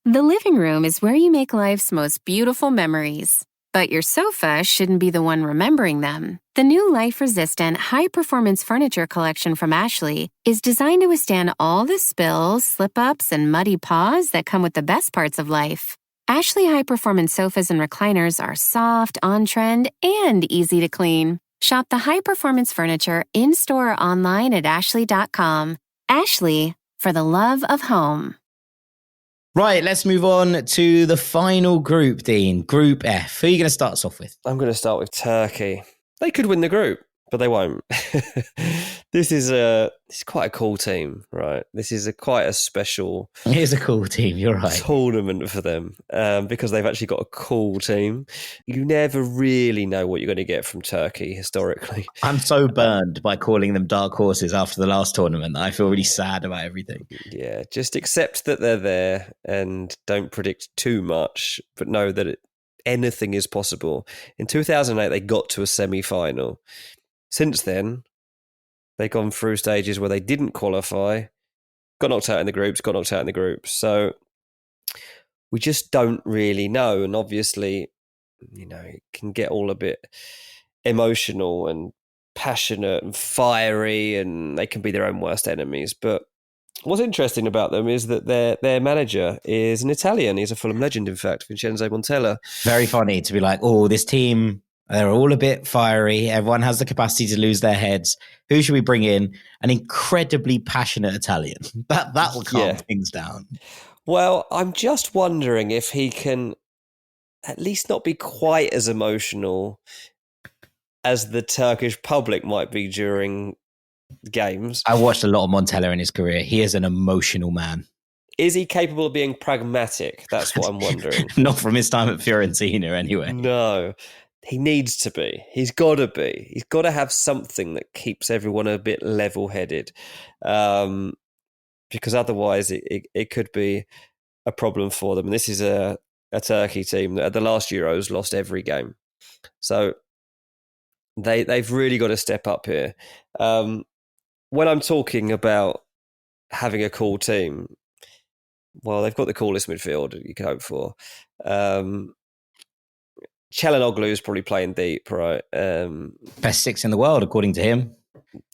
The living room is where you make life's most beautiful memories. But your sofa shouldn't be the one remembering them. The new life-resistant, high-performance furniture collection from Ashley is designed to withstand all the spills, slip-ups, and muddy paws that come with the best parts of life. Ashley high-performance sofas and recliners are soft, on-trend, and easy to clean. Shop the high-performance furniture in-store or online at ashley.com. Ashley, for the love of home. Right, let's move on to the final group, Dean. Group F. Who are you going to start us off with? I'm going to start with Turkey. They could win the group, but they won't. This is quite a cool team, right? This is quite a special. It is a cool team. You're right. Tournament for them because they've actually got a cool team. You never really know what you're going to get from Turkey historically. I'm so burned by calling them dark horses after the last tournament that I feel really sad about everything. Yeah, just accept that they're there and don't predict too much, but know that anything is possible. In 2008, they got to a semi-final. Since then, they've gone through stages where they didn't qualify, got knocked out in the groups, So we just don't really know. And obviously, it can get all a bit emotional and passionate and fiery, and they can be their own worst enemies. But what's interesting about them is that their manager is an Italian. He's a Fulham legend, in fact, Vincenzo Montella. Very funny to be like, oh, this team, they're all a bit fiery. Everyone has the capacity to lose their heads. Who should we bring in? An incredibly passionate Italian. That will calm things down. Well, I'm just wondering if he can at least not be quite as emotional as the Turkish public might be during games. I watched a lot of Montella in his career. He is an emotional man. Is he capable of being pragmatic? That's what I'm wondering. Not from his time at Fiorentina, anyway. No. He needs to be. He's got to be. He's got to have something that keeps everyone a bit level-headed, because otherwise it could be a problem for them. And this is a Turkey team that at the last Euros lost every game. So they've really got to step up here. When I'm talking about having a cool team, well, they've got the coolest midfield you could hope for. Çalhanoğlu is probably playing deep, right? Best six in the world, according to him.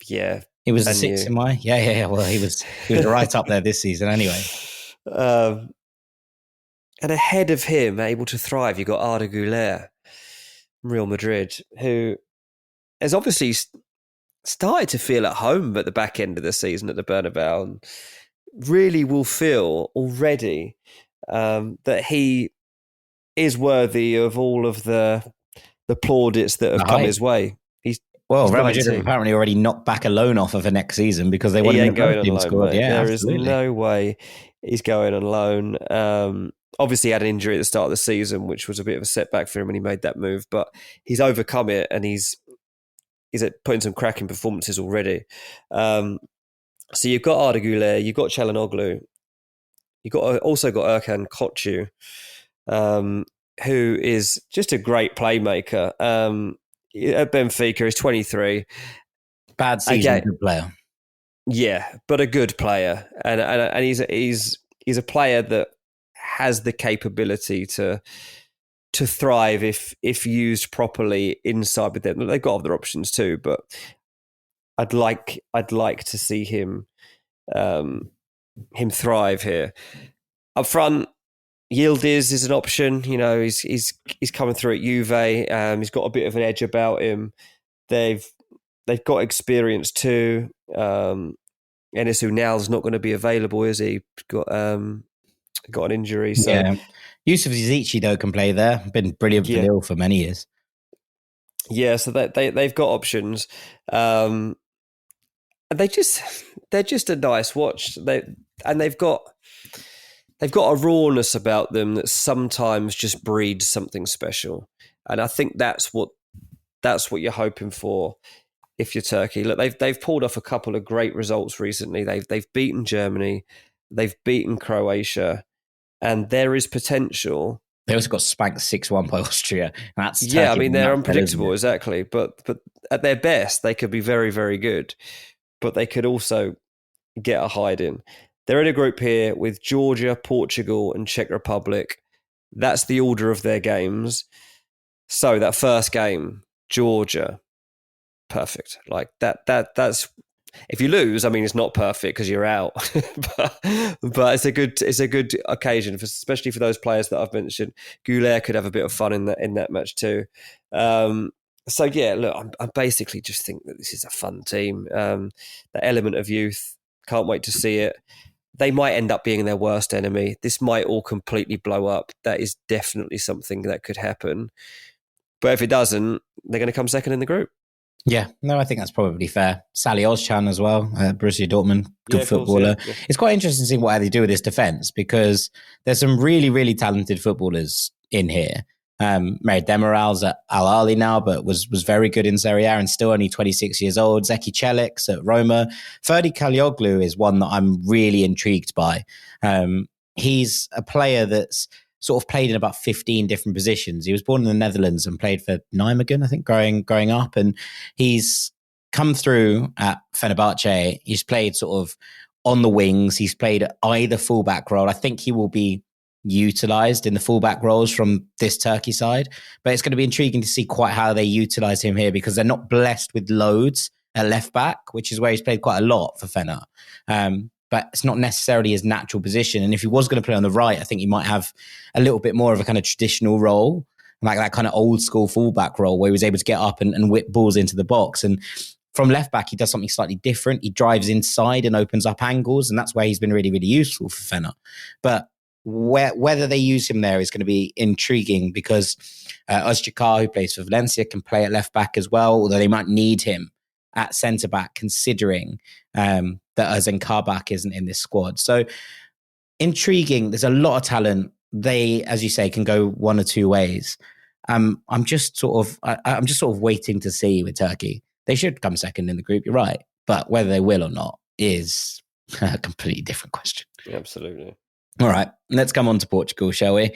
Yeah. He was the sixth in my... Yeah. Well, he was right up there this season anyway. And ahead of him, able to thrive, you've got Arda Güler from Real Madrid, who has obviously started to feel at home at the back end of the season at the Bernabeu, and really will feel already that he is worthy of all of the plaudits that have come his way. Real Madrid have apparently already knocked back a loan offer for next season because they want to going on loan. squad. Yeah, there is no way he's going on loan. Obviously, he had an injury at the start of the season, which was a bit of a setback for him when he made that move. But he's overcome it, and he's putting some cracking performances already. So you've got Arda Güler, you've got Çalhanoğlu, you've also got Erkan Koçu, who is just a great playmaker. At Benfica, he's 23. Bad season, good player. Yeah, but a good player, and he's a player that has the capability to thrive if used properly inside with them. They've got other options too, but I'd like to see him thrive here. Up front, Yildiz is an option. He's coming through at Juve. He's got a bit of an edge about him. They've got experience too. Enes Unal's not going to be available, is he? Got an injury. So. Yeah. Yusuf Zizici, though, can play there. Been brilliant for Lille for many years. Yeah, so they've got options. And they're just a nice watch. They've got a rawness about them that sometimes just breeds something special. And I think that's what you're hoping for if you're Turkey. Look, they've pulled off a couple of great results recently. They've beaten Germany, they've beaten Croatia, and there is potential. They also got spanked 6-1 by Austria. That's they're unpredictable, exactly. But at their best, they could be very, very good. But they could also get a hiding. They're in a group here with Georgia, Portugal, and Czech Republic. That's the order of their games. So that first game, Georgia, perfect. Like that's if you lose, I mean, it's not perfect because you're out, but it's a good occasion, especially for those players that I've mentioned. Goulet could have a bit of fun in that match too. So yeah, look, I basically just think that this is a fun team. The element of youth, can't wait to see it. They might end up being their worst enemy. This might all completely blow up. That is definitely something that could happen. But if it doesn't, they're going to come second in the group. Yeah, no, I think that's probably fair. Sally Ozcan as well, Borussia Dortmund, good footballer. Course, yeah. It's quite interesting seeing what they do with this defence because there's some really, really talented footballers in here. Mary Demiral's at Al Ahly now, but was very good in Serie A and still only 26 years old. Zeki Celik's at Roma. Ferdi Kalioglu is one that I'm really intrigued by. He's a player that's sort of played in about 15 different positions. He was born in the Netherlands and played for Nijmegen, I think, growing up. And he's come through at Fenerbahce. He's played sort of on the wings. He's played either fullback role. I think he will be utilised in the fullback roles from this Turkey side. But it's going to be intriguing to see quite how they utilise him here because they're not blessed with loads at left back, which is where he's played quite a lot for Fener. But it's not necessarily his natural position. And if he was going to play on the right, I think he might have a little bit more of a kind of traditional role, like that kind of old school fullback role where he was able to get up and whip balls into the box. And from left back, he does something slightly different. He drives inside and opens up angles. And that's where he's been really, really useful for Fener. But whether they use him there is going to be intriguing because Ozchikar, who plays for Valencia, can play at left back as well, although they might need him at centre back, considering that Ozan Kabak isn't in this squad. So intriguing. There's a lot of talent. They, as you say, can go one or two ways. I'm just sort of waiting to see with Turkey. They should come second in the group. You're right, but whether they will or not is a completely different question. Absolutely. All right, let's come on to Portugal, shall we?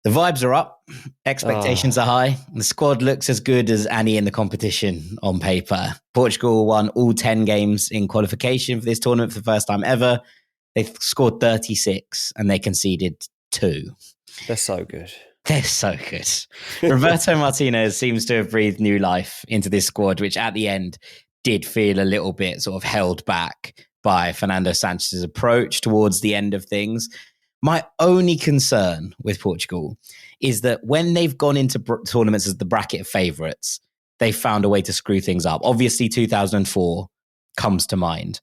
The vibes are up. Expectations are high. The squad looks as good as any in the competition on paper. Portugal won all 10 games in qualification for this tournament for the first time ever. They've scored 36 and they conceded 2. They're so good. They're so good. Roberto Martinez seems to have breathed new life into this squad, which at the end did feel a little bit sort of held back by Fernando Sanchez's approach towards the end of things. My only concern with Portugal is that when they've gone into tournaments as the bracket of favourites, they found a way to screw things up. Obviously, 2004 comes to mind,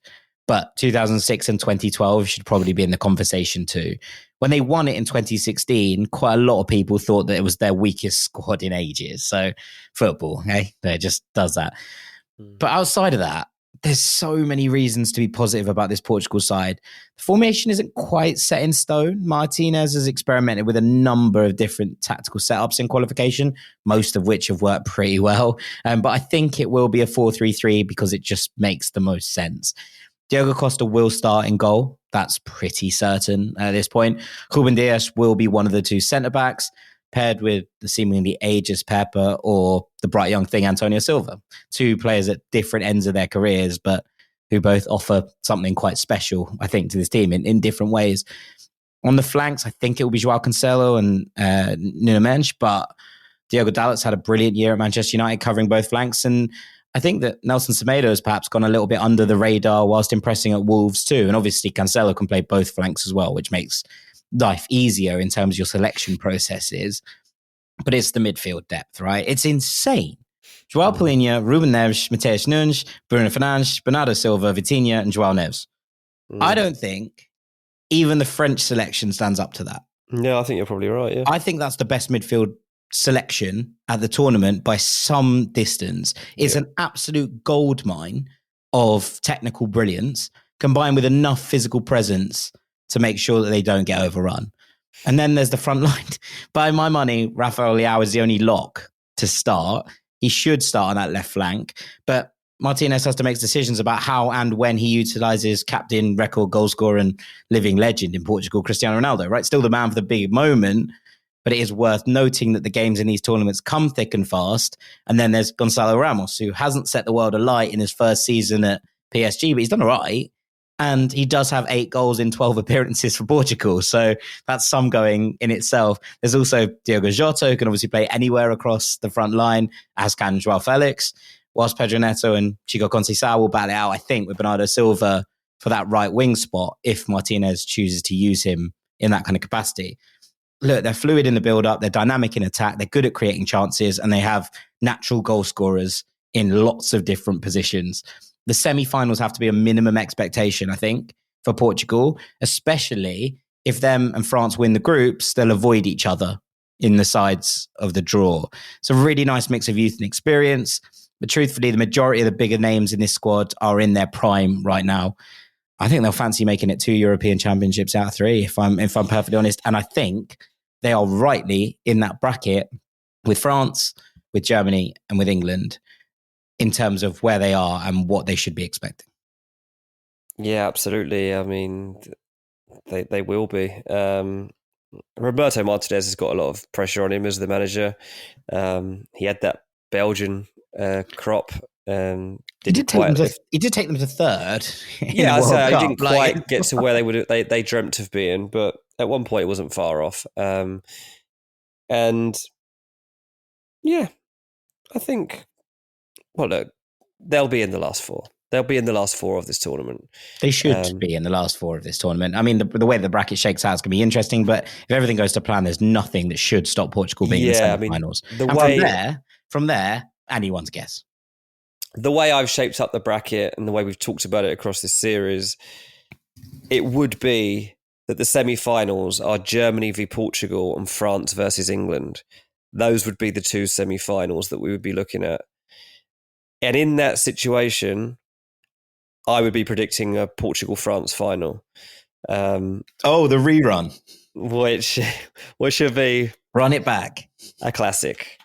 but 2006 and 2012 should probably be in the conversation too. When they won it in 2016, quite a lot of people thought that it was their weakest squad in ages. So football, it just does that. But outside of that, there's so many reasons to be positive about this Portugal side. The formation isn't quite set in stone. Martinez has experimented with a number of different tactical setups in qualification, most of which have worked pretty well. But I think it will be a 4-3-3 because it just makes the most sense. Diogo Costa will start in goal. That's pretty certain at this point. Ruben Dias will be one of the two centre-backs, paired with the seemingly ageless Pepper or the bright young thing, Antonio Silva. 2 players at different ends of their careers, but who both offer something quite special, I think, to this team in different ways. On the flanks, I think it will be Joao Cancelo and Nuno Mendes, but Diogo Dalot's had a brilliant year at Manchester United covering both flanks, and I think that Nelson Semedo has perhaps gone a little bit under the radar whilst impressing at Wolves too, and obviously Cancelo can play both flanks as well, which makes life easier in terms of your selection processes. But it's the midfield depth, right? It's insane. Joao Palhinha, Ruben Neves, Mateus Nunes, Bruno Fernandes, Bernardo Silva, Vitinha, and Joao Neves. I don't think even the French selection stands up to that. Yeah, I think you're probably right, yeah. I think that's the best midfield selection at the tournament by some distance. It's an absolute goldmine of technical brilliance combined with enough physical presence to make sure that they don't get overrun. And then there's the front line. By my money, Rafael Leao is the only lock to start. He should start on that left flank. But Martinez has to make decisions about how and when he utilises captain, record goalscorer and living legend in Portugal, Cristiano Ronaldo, right? Still the man for the big moment. But it is worth noting that the games in these tournaments come thick and fast. And then there's Gonzalo Ramos, who hasn't set the world alight in his first season at PSG, but he's done all right. And he does have 8 goals in 12 appearances for Portugal. So that's some going in itself. There's also Diogo Jota, who can obviously play anywhere across the front line, as can Joao Felix, whilst Pedro Neto and Chico Conceição will battle it out, I think, with Bernardo Silva for that right wing spot if Martinez chooses to use him in that kind of capacity. Look, they're fluid in the build-up, they're dynamic in attack, they're good at creating chances, and they have natural goal scorers in lots of different positions. The semi-finals have to be a minimum expectation, I think, for Portugal, especially if them and France win the groups, they'll avoid each other in the sides of the draw. It's a really nice mix of youth and experience, but truthfully, the majority of the bigger names in this squad are in their prime right now. I think they'll fancy making it 2 European Championships out of 3, if I'm perfectly honest. And I think they are rightly in that bracket with France, with Germany, and with England, in terms of where they are and what they should be expecting. Yeah, absolutely. I mean, they will be. Roberto Martinez has got a lot of pressure on him as the manager. He had that Belgian crop. He did take them to third. Yeah, so he didn't quite get to where they dreamt of being, but at one point it wasn't far off. And yeah, I think. Well, look, they'll be in the last 4. They'll be in the last 4 of this tournament. They should be in the last 4 of this tournament. I mean, the way the bracket shakes out is going to be interesting, but if everything goes to plan, there's nothing that should stop Portugal being in the semi-finals. From there, anyone's guess. The way I've shaped up the bracket and the way we've talked about it across this series, it would be that the semi-finals are Germany v Portugal and France versus England. Those would be the 2 semi-finals that we would be looking at. And in that situation, I would be predicting a Portugal-France final. The rerun. Which should be... Run it back. A classic.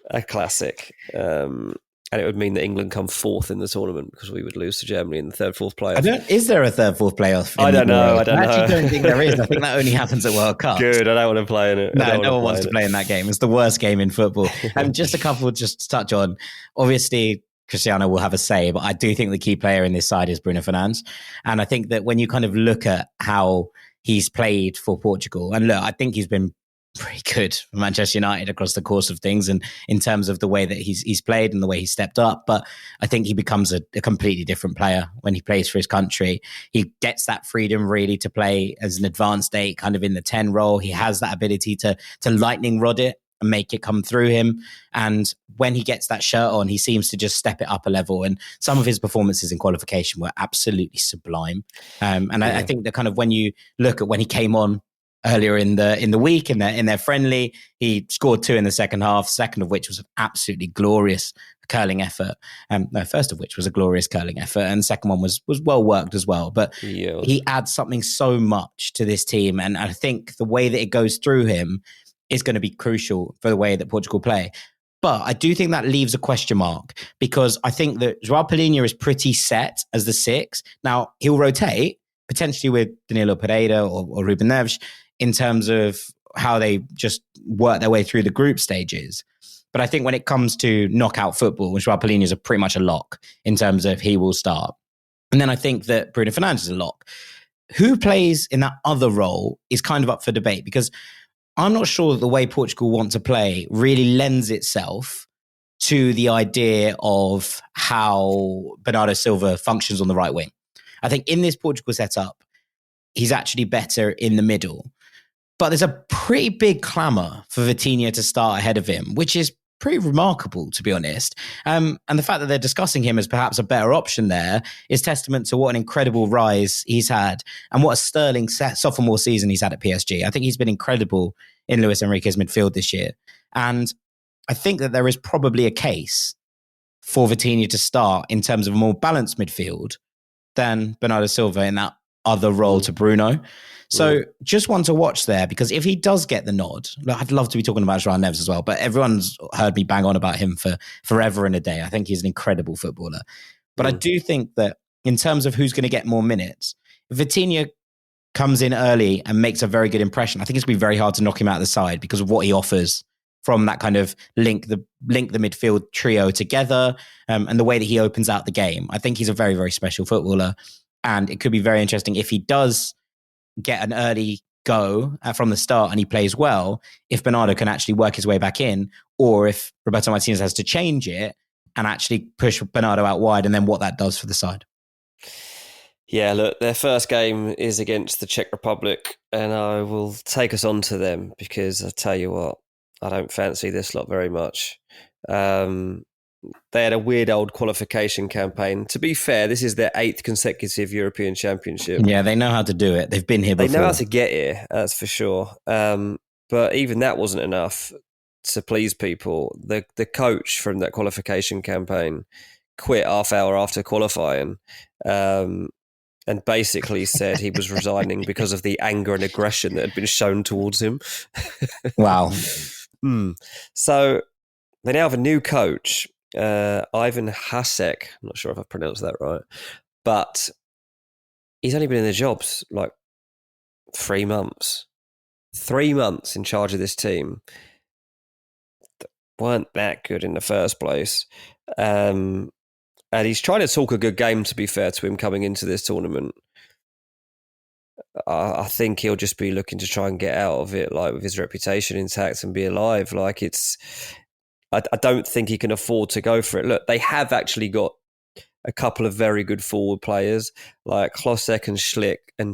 And it would mean that England come 4th in the tournament because we would lose to Germany in the 3rd, 4th playoff. Is there a 3rd, 4th playoff? I don't know. I actually don't think there is. I think that only happens at World Cup. Good. I don't want to play in it. No one wants to play in that game. It's the worst game in football. And just a couple just to touch on. Obviously, Cristiano will have a say, but I do think the key player in this side is Bruno Fernandes. And I think that when you kind of look at how he's played for Portugal, and look, I think he's been pretty good for Manchester United across the course of things and in terms of the way that he's played and the way he stepped up. But I think he becomes a completely different player when he plays for his country. He gets that freedom really to play as an advanced 8, kind of in the 10 role. He has that ability to lightning rod it and make it come through him. And when he gets that shirt on, he seems to just step it up a level. And some of his performances in qualification were absolutely sublime. I think that kind of when you look at when he came on earlier in the week in their friendly, he scored 2 in the second half, second of which was an absolutely glorious curling effort. First of which was a glorious curling effort, and the second one was well worked as well. But he adds something so much to this team, and I think the way that it goes through him is going to be crucial for the way that Portugal play. But I do think that leaves a question mark because I think that João Palhinha is pretty set as the 6. Now, he'll rotate, potentially with Danilo Pereira or Ruben Neves, in terms of how they just work their way through the group stages. But I think when it comes to knockout football, João Palhinha is pretty much a lock in terms of he will start. And then I think that Bruno Fernandes is a lock. Who plays in that other role is kind of up for debate because I'm not sure that the way Portugal want to play really lends itself to the idea of how Bernardo Silva functions on the right wing. I think in this Portugal setup, he's actually better in the middle. But there's a pretty big clamour for Vitinha to start ahead of him, which is pretty remarkable, to be honest. And the fact that they're discussing him as perhaps a better option there is testament to what an incredible rise he's had and what a sterling sophomore season he's had at PSG. I think he's been incredible in Luis Enrique's midfield this year. And I think that there is probably a case for Vitinha to start in terms of a more balanced midfield than Bernardo Silva in that other role to Bruno. So just one to watch there, because if he does get the nod, I'd love to be talking about João Neves as well, but everyone's heard me bang on about him for forever and a day. I think he's an incredible footballer. But I do think that in terms of who's going to get more minutes, if Vitinha comes in early and makes a very good impression, I think it's going to be very hard to knock him out of the side because of what he offers from that kind of link the midfield trio together and the way that he opens out the game. I think he's a very, very special footballer. And it could be very interesting if he does get an early go from the start and he plays well, if Bernardo can actually work his way back in, or if Roberto Martinez has to change it and actually push Bernardo out wide, and then what that does for the side. Yeah, look, their first game is against the Czech Republic, and I will take us on to them because I tell you what, I don't fancy this lot very much. They had a weird old qualification campaign. To be fair, this is their 8th consecutive European Championship. Yeah, they know how to do it. They've been here before. They know how to get here, that's for sure. But even that wasn't enough to please people. The coach from that qualification campaign quit half hour after qualifying, and basically said he was resigning because of the anger and aggression that had been shown towards him. Wow. So they now have a new coach, Ivan Hasek. I'm not sure if I've pronounced that right, but he's only been in the jobs like 3 months. 3 months in charge of this team. Weren't that good in the first place. And he's trying to talk a good game, to be fair to him, coming into this tournament. I think he'll just be looking to try and get out of it, like with his reputation intact and be alive. Like I don't think he can afford to go for it. Look, they have actually got a couple of very good forward players, like Klosek and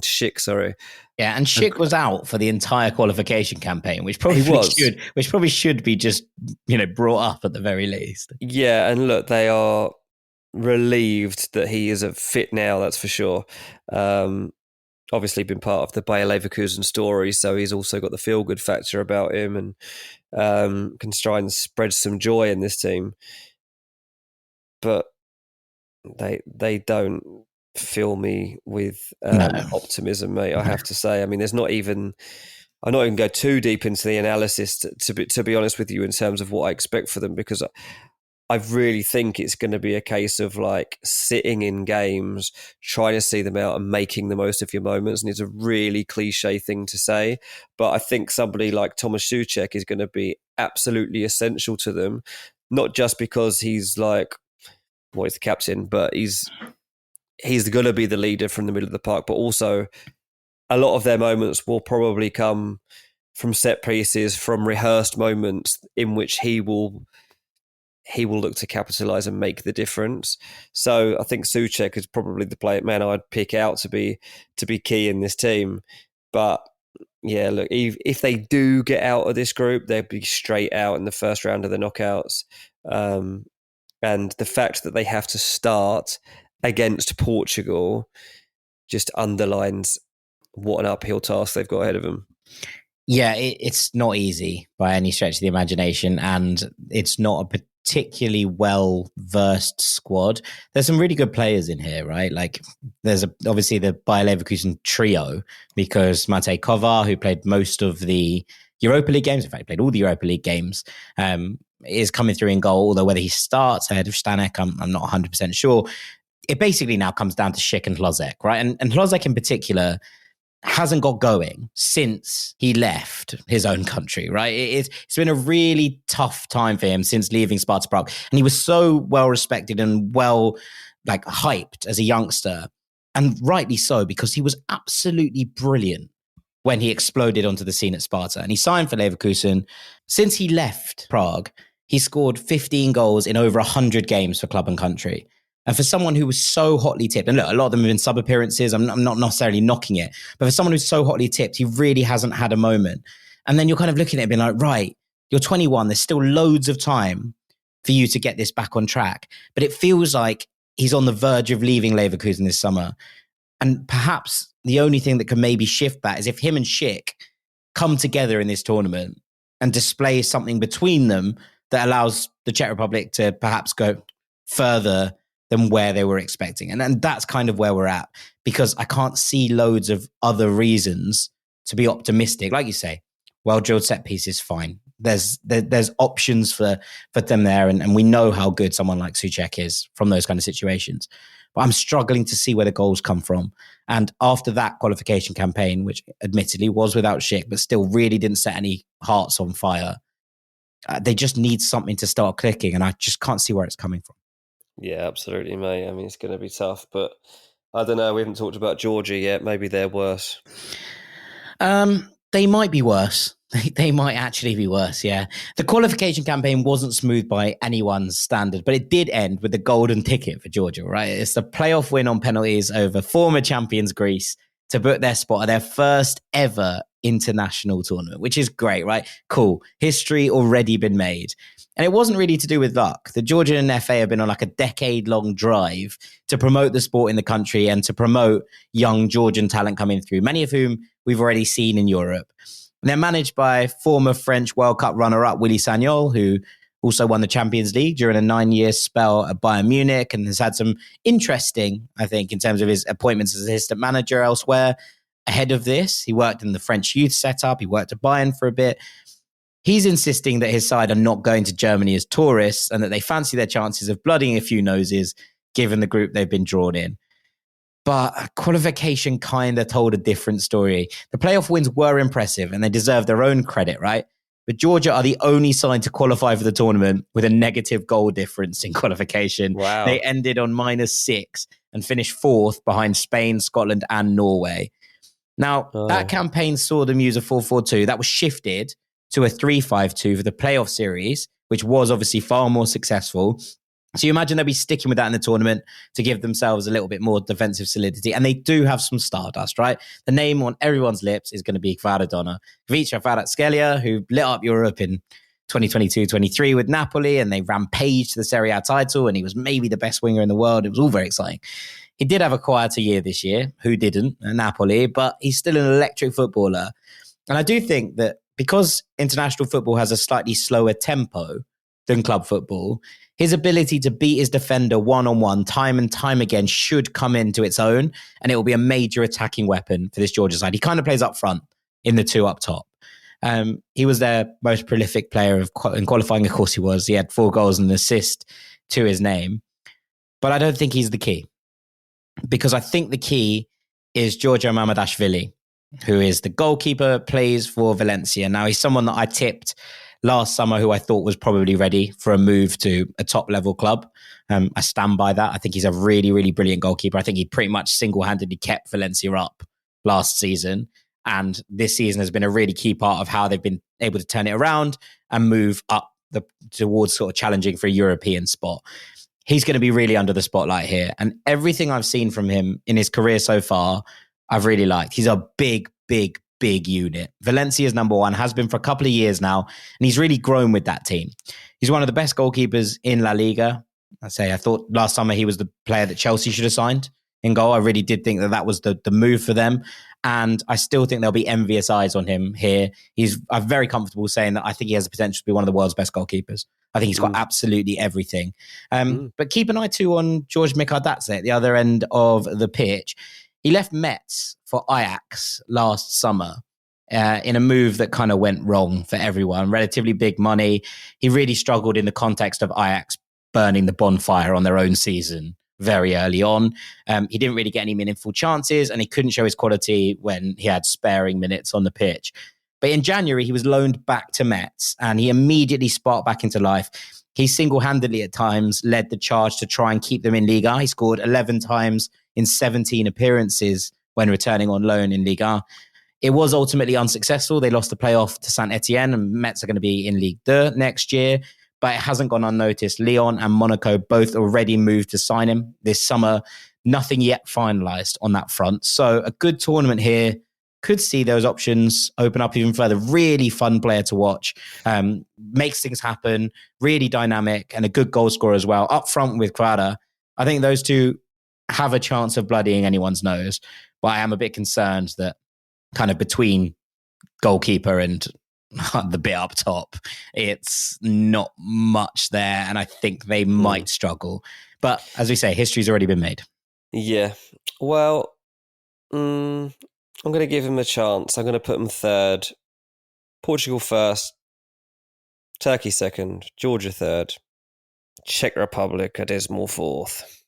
Schick, sorry. Yeah, and Schick was out for the entire qualification campaign, which probably should be just, brought up at the very least. Yeah, and look, they are relieved that he is fit now, that's for sure. Obviously been part of the Bayer Leverkusen story, so he's also got the feel-good factor about him, and can try and spread some joy in this team. But they don't fill me with optimism, mate, I have to say. I mean, I'm not even go too deep into the analysis to be honest with you in terms of what I expect for them, because I really think it's going to be a case of like sitting in games, trying to see them out and making the most of your moments. And it's a really cliche thing to say, but I think somebody like Tomáš Souček is going to be absolutely essential to them, not just because he's the captain, but he's going to be the leader from the middle of the park, but also a lot of their moments will probably come from set pieces, from rehearsed moments in which he will look to capitalise and make the difference. So I think Souček is probably the man I'd pick out to be key in this team. But yeah, look, if they do get out of this group, they'll be straight out in the first round of the knockouts. And the fact that they have to start against Portugal just underlines what an uphill task they've got ahead of them. Yeah, it's not easy by any stretch of the imagination, and it's not a particularly well-versed squad. There's some really good players in here, right? Like there's obviously the Bayer Leverkusen trio, because Matej Kovar, who played most of the Europa League games, in fact, played all the Europa League games, is coming through in goal, although whether he starts ahead of Stanek, I'm not 100% sure. It basically now comes down to Schick and Klosek, right? And Klosek in particular hasn't got going since he left his own country, right? It's been a really tough time for him since leaving Sparta Prague. And he was so well respected and well hyped as a youngster. And rightly so, because he was absolutely brilliant when he exploded onto the scene at Sparta. And he signed for Leverkusen. Since he left Prague, he scored 15 goals in over 100 games for club and country. And for someone who was so hotly tipped, and look, a lot of them have been sub appearances, I'm not necessarily knocking it, but for someone who's so hotly tipped, he really hasn't had a moment. And then you're kind of looking at it being like, right, you're 21, there's still loads of time for you to get this back on track. But it feels like he's on the verge of leaving Leverkusen this summer. And perhaps the only thing that can maybe shift that is if him and Schick come together in this tournament and display something between them that allows the Czech Republic to perhaps go further than where they were expecting. And that's kind of where we're at, because I can't see loads of other reasons to be optimistic. Like you say, well-drilled set piece is fine. There's options for them there, and we know how good someone like Souček is from those kind of situations. But I'm struggling to see where the goals come from. And after that qualification campaign, which admittedly was without Schick, but still really didn't set any hearts on fire, they just need something to start clicking, and I just can't see where it's coming from. Yeah, absolutely, mate. I mean, it's going to be tough, but I don't know. We haven't talked about Georgia yet. Maybe they're worse. They might be worse. They might actually be worse, yeah. The qualification campaign wasn't smooth by anyone's standard, but it did end with the golden ticket for Georgia, right? It's the playoff win on penalties over former champions Greece to book their spot at their first ever international tournament, which is great, right? Cool. History already been made. And it wasn't really to do with luck. The Georgian FA have been on like a decade-long drive to promote the sport in the country and to promote young Georgian talent coming through, many of whom we've already seen in Europe. And they're managed by former French World Cup runner-up Willy Sagnol, who also won the Champions League during a 9-year spell at Bayern Munich and has had some interesting, I think, in terms of his appointments as assistant manager elsewhere. Ahead of this, he worked in the French youth setup. He worked at Bayern for a bit. He's insisting that his side are not going to Germany as tourists and that they fancy their chances of blooding a few noses given the group they've been drawn in. But qualification kind of told a different story. The playoff wins were impressive and they deserve their own credit, right? But Georgia are the only side to qualify for the tournament with a negative goal difference in qualification. Wow. They ended on -6 and finished 4th behind Spain, Scotland and Norway. Now, that campaign saw them use a 4-4-2. That was shifted to a 3-5-2 for the playoff series, which was obviously far more successful. So you imagine they'll be sticking with that in the tournament to give themselves a little bit more defensive solidity. And they do have some stardust, right? The name on everyone's lips is going to be Kvaradona. Kvicha Kvaratskhelia, who lit up Europe in 2022-23 with Napoli, and they rampaged to the Serie A title, and he was maybe the best winger in the world. It was all very exciting. He did have a quieter year this year. Who didn't? Napoli, but he's still an electric footballer. And I do think that because international football has a slightly slower tempo than club football, his ability to beat his defender one-on-one time and time again should come into its own, and it will be a major attacking weapon for this Georgia side. He kind of plays up front in the two up top. He was their most prolific player in qualifying, of course he was. He had 4 goals and an assist to his name. But I don't think he's the key, because I think the key is Giorgio Mamadashvili, who is the goalkeeper, plays for Valencia. Now, he's someone that I tipped last summer who I thought was probably ready for a move to a top-level club. I stand by that. I think he's a really, really brilliant goalkeeper. I think he pretty much single-handedly kept Valencia up last season. And this season has been a really key part of how they've been able to turn it around and move up towards sort of challenging for a European spot. He's going to be really under the spotlight here. And everything I've seen from him in his career so far, I've really liked. He's a big, big, big unit. Valencia's number one, has been for a couple of years now, and he's really grown with that team. He's one of the best goalkeepers in La Liga. I thought last summer he was the player that Chelsea should have signed in goal. I really did think that was the move for them. And I still think there'll be envious eyes on him here. I'm very comfortable saying that I think he has the potential to be one of the world's best goalkeepers. I think he's got absolutely everything. But keep an eye too on George Mikardadze at the other end of the pitch. He left Metz for Ajax last summer in a move that kind of went wrong for everyone. Relatively big money. He really struggled in the context of Ajax burning the bonfire on their own season very early on. He didn't really get any meaningful chances, and he couldn't show his quality when he had sparing minutes on the pitch. But in January, he was loaned back to Metz, and he immediately sparked back into life. He single-handedly at times led the charge to try and keep them in Liga. He scored 11 times in 17 appearances when returning on loan in Liga. It was ultimately unsuccessful. They lost the playoff to Saint-Etienne, and Metz are going to be in Ligue 2 next year. But it hasn't gone unnoticed. Lyon and Monaco both already moved to sign him this summer. Nothing yet finalised on that front. So a good tournament here could see those options open up even further. Really fun player to watch. Makes things happen. Really dynamic and a good goal scorer as well. Up front with Kvara, I think those two have a chance of bloodying anyone's nose. But I am a bit concerned that kind of between goalkeeper and the bit up top, it's not much there. And I think they might struggle. But as we say, history's already been made. Yeah. Well, I'm going to give him a chance. I'm going to put him third. Portugal first. Turkey second. Georgia third. Czech Republic, a dismal fourth.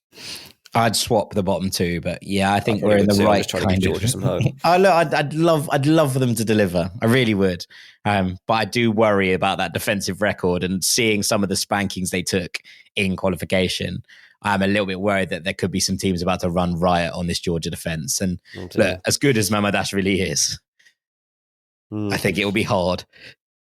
I'd swap the bottom two, but yeah, I think we're in the right kind of. Some home. I'd love for them to deliver. I really would, but I do worry about that defensive record and seeing some of the spankings they took in qualification. I'm a little bit worried that there could be some teams about to run riot on this Georgia defense. And look, as good as Mamardashvili is, I think it will be hard.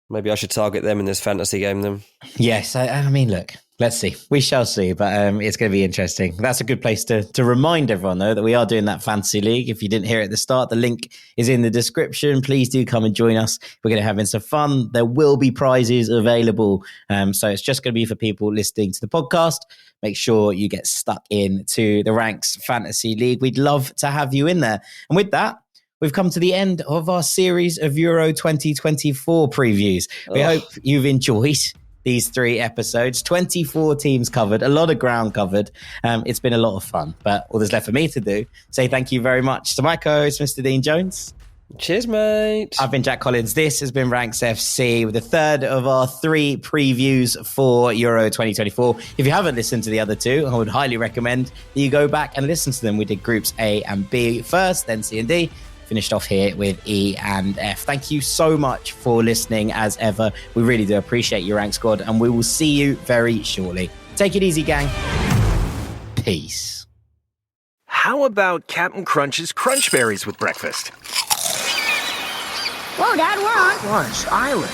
Maybe I should target them in this fantasy game then. Yes, I mean, look, let's see. We shall see, but it's going to be interesting. That's a good place to remind everyone, though, that we are doing that fantasy league. If you didn't hear it at the start, the link is in the description. Please do come and join us. We're going to have some fun. There will be prizes available. So it's just going to be for people listening to the podcast. Make sure you get stuck in to the Ranks Fantasy League. We'd love to have you in there. And with that, we've come to the end of our series of Euro 2024 previews. We hope you've enjoyed these 3 episodes. 24 teams covered, a lot of ground covered. It's been a lot of fun, but all there's left for me to do, say thank you very much to my co-host, Mr. Dean Jones. Cheers, mate. I've been Jack Collins. This has been Ranks FC with the third of our 3 previews for Euro 2024. If you haven't listened to the other 2, I would highly recommend that you go back and listen to them. We did groups A and B first, then C and D. Finished off here with E and F. Thank you so much for listening as ever. We really do appreciate your Rank Squad, and we will see you very shortly. Take it easy, gang. Peace. How about Captain Crunch's Crunch Berries with breakfast? Whoa, Dad, we're on. Crunch Island.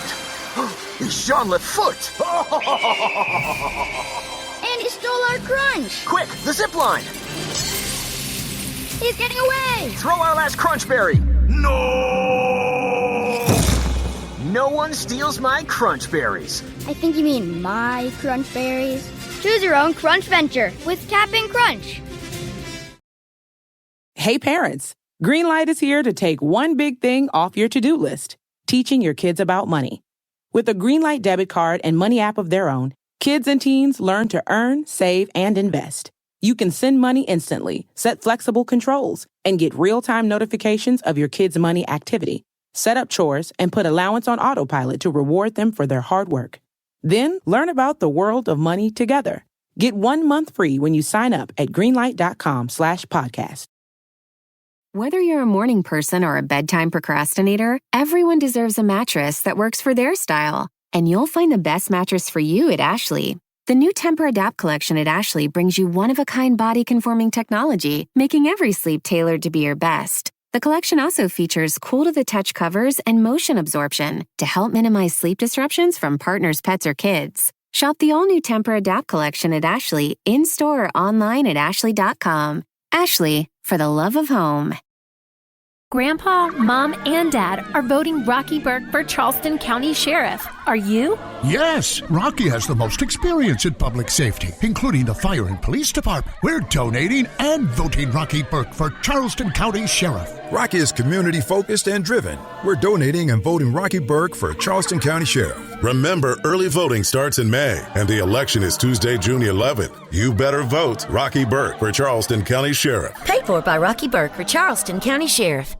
It's Jean Foot. And he stole our crunch. Quick, the zip line. He's getting away. Throw our last crunch berry. No! No one steals my crunch berries. I think you mean my crunch berries. Choose your own crunch venture with Cap'n Crunch. Hey parents, Greenlight is here to take one big thing off your to-do list, teaching your kids about money. With a Greenlight debit card and money app of their own, kids and teens learn to earn, save, and invest. You can send money instantly, set flexible controls, and get real-time notifications of your kids' money activity. Set up chores and put allowance on autopilot to reward them for their hard work. Then learn about the world of money together. Get 1 month free when you sign up at greenlight.com/podcast. Whether you're a morning person or a bedtime procrastinator, everyone deserves a mattress that works for their style. And you'll find the best mattress for you at Ashley. The new Temper-Adapt collection at Ashley brings you one-of-a-kind body-conforming technology, making every sleep tailored to be your best. The collection also features cool-to-the-touch covers and motion absorption to help minimize sleep disruptions from partners, pets, or kids. Shop the all-new Temper-Adapt collection at Ashley, in-store or online at ashley.com. Ashley, for the love of home. Grandpa, Mom, and Dad are voting Rocky Burke for Charleston County Sheriff. Are you? Yes, Rocky has the most experience in public safety, including the fire and police department. We're donating and voting Rocky Burke for Charleston County Sheriff. Rocky is community-focused and driven. We're donating and voting Rocky Burke for Charleston County Sheriff. Remember, early voting starts in May, and the election is Tuesday, June 11th. You better vote Rocky Burke for Charleston County Sheriff. Paid for by Rocky Burke for Charleston County Sheriff.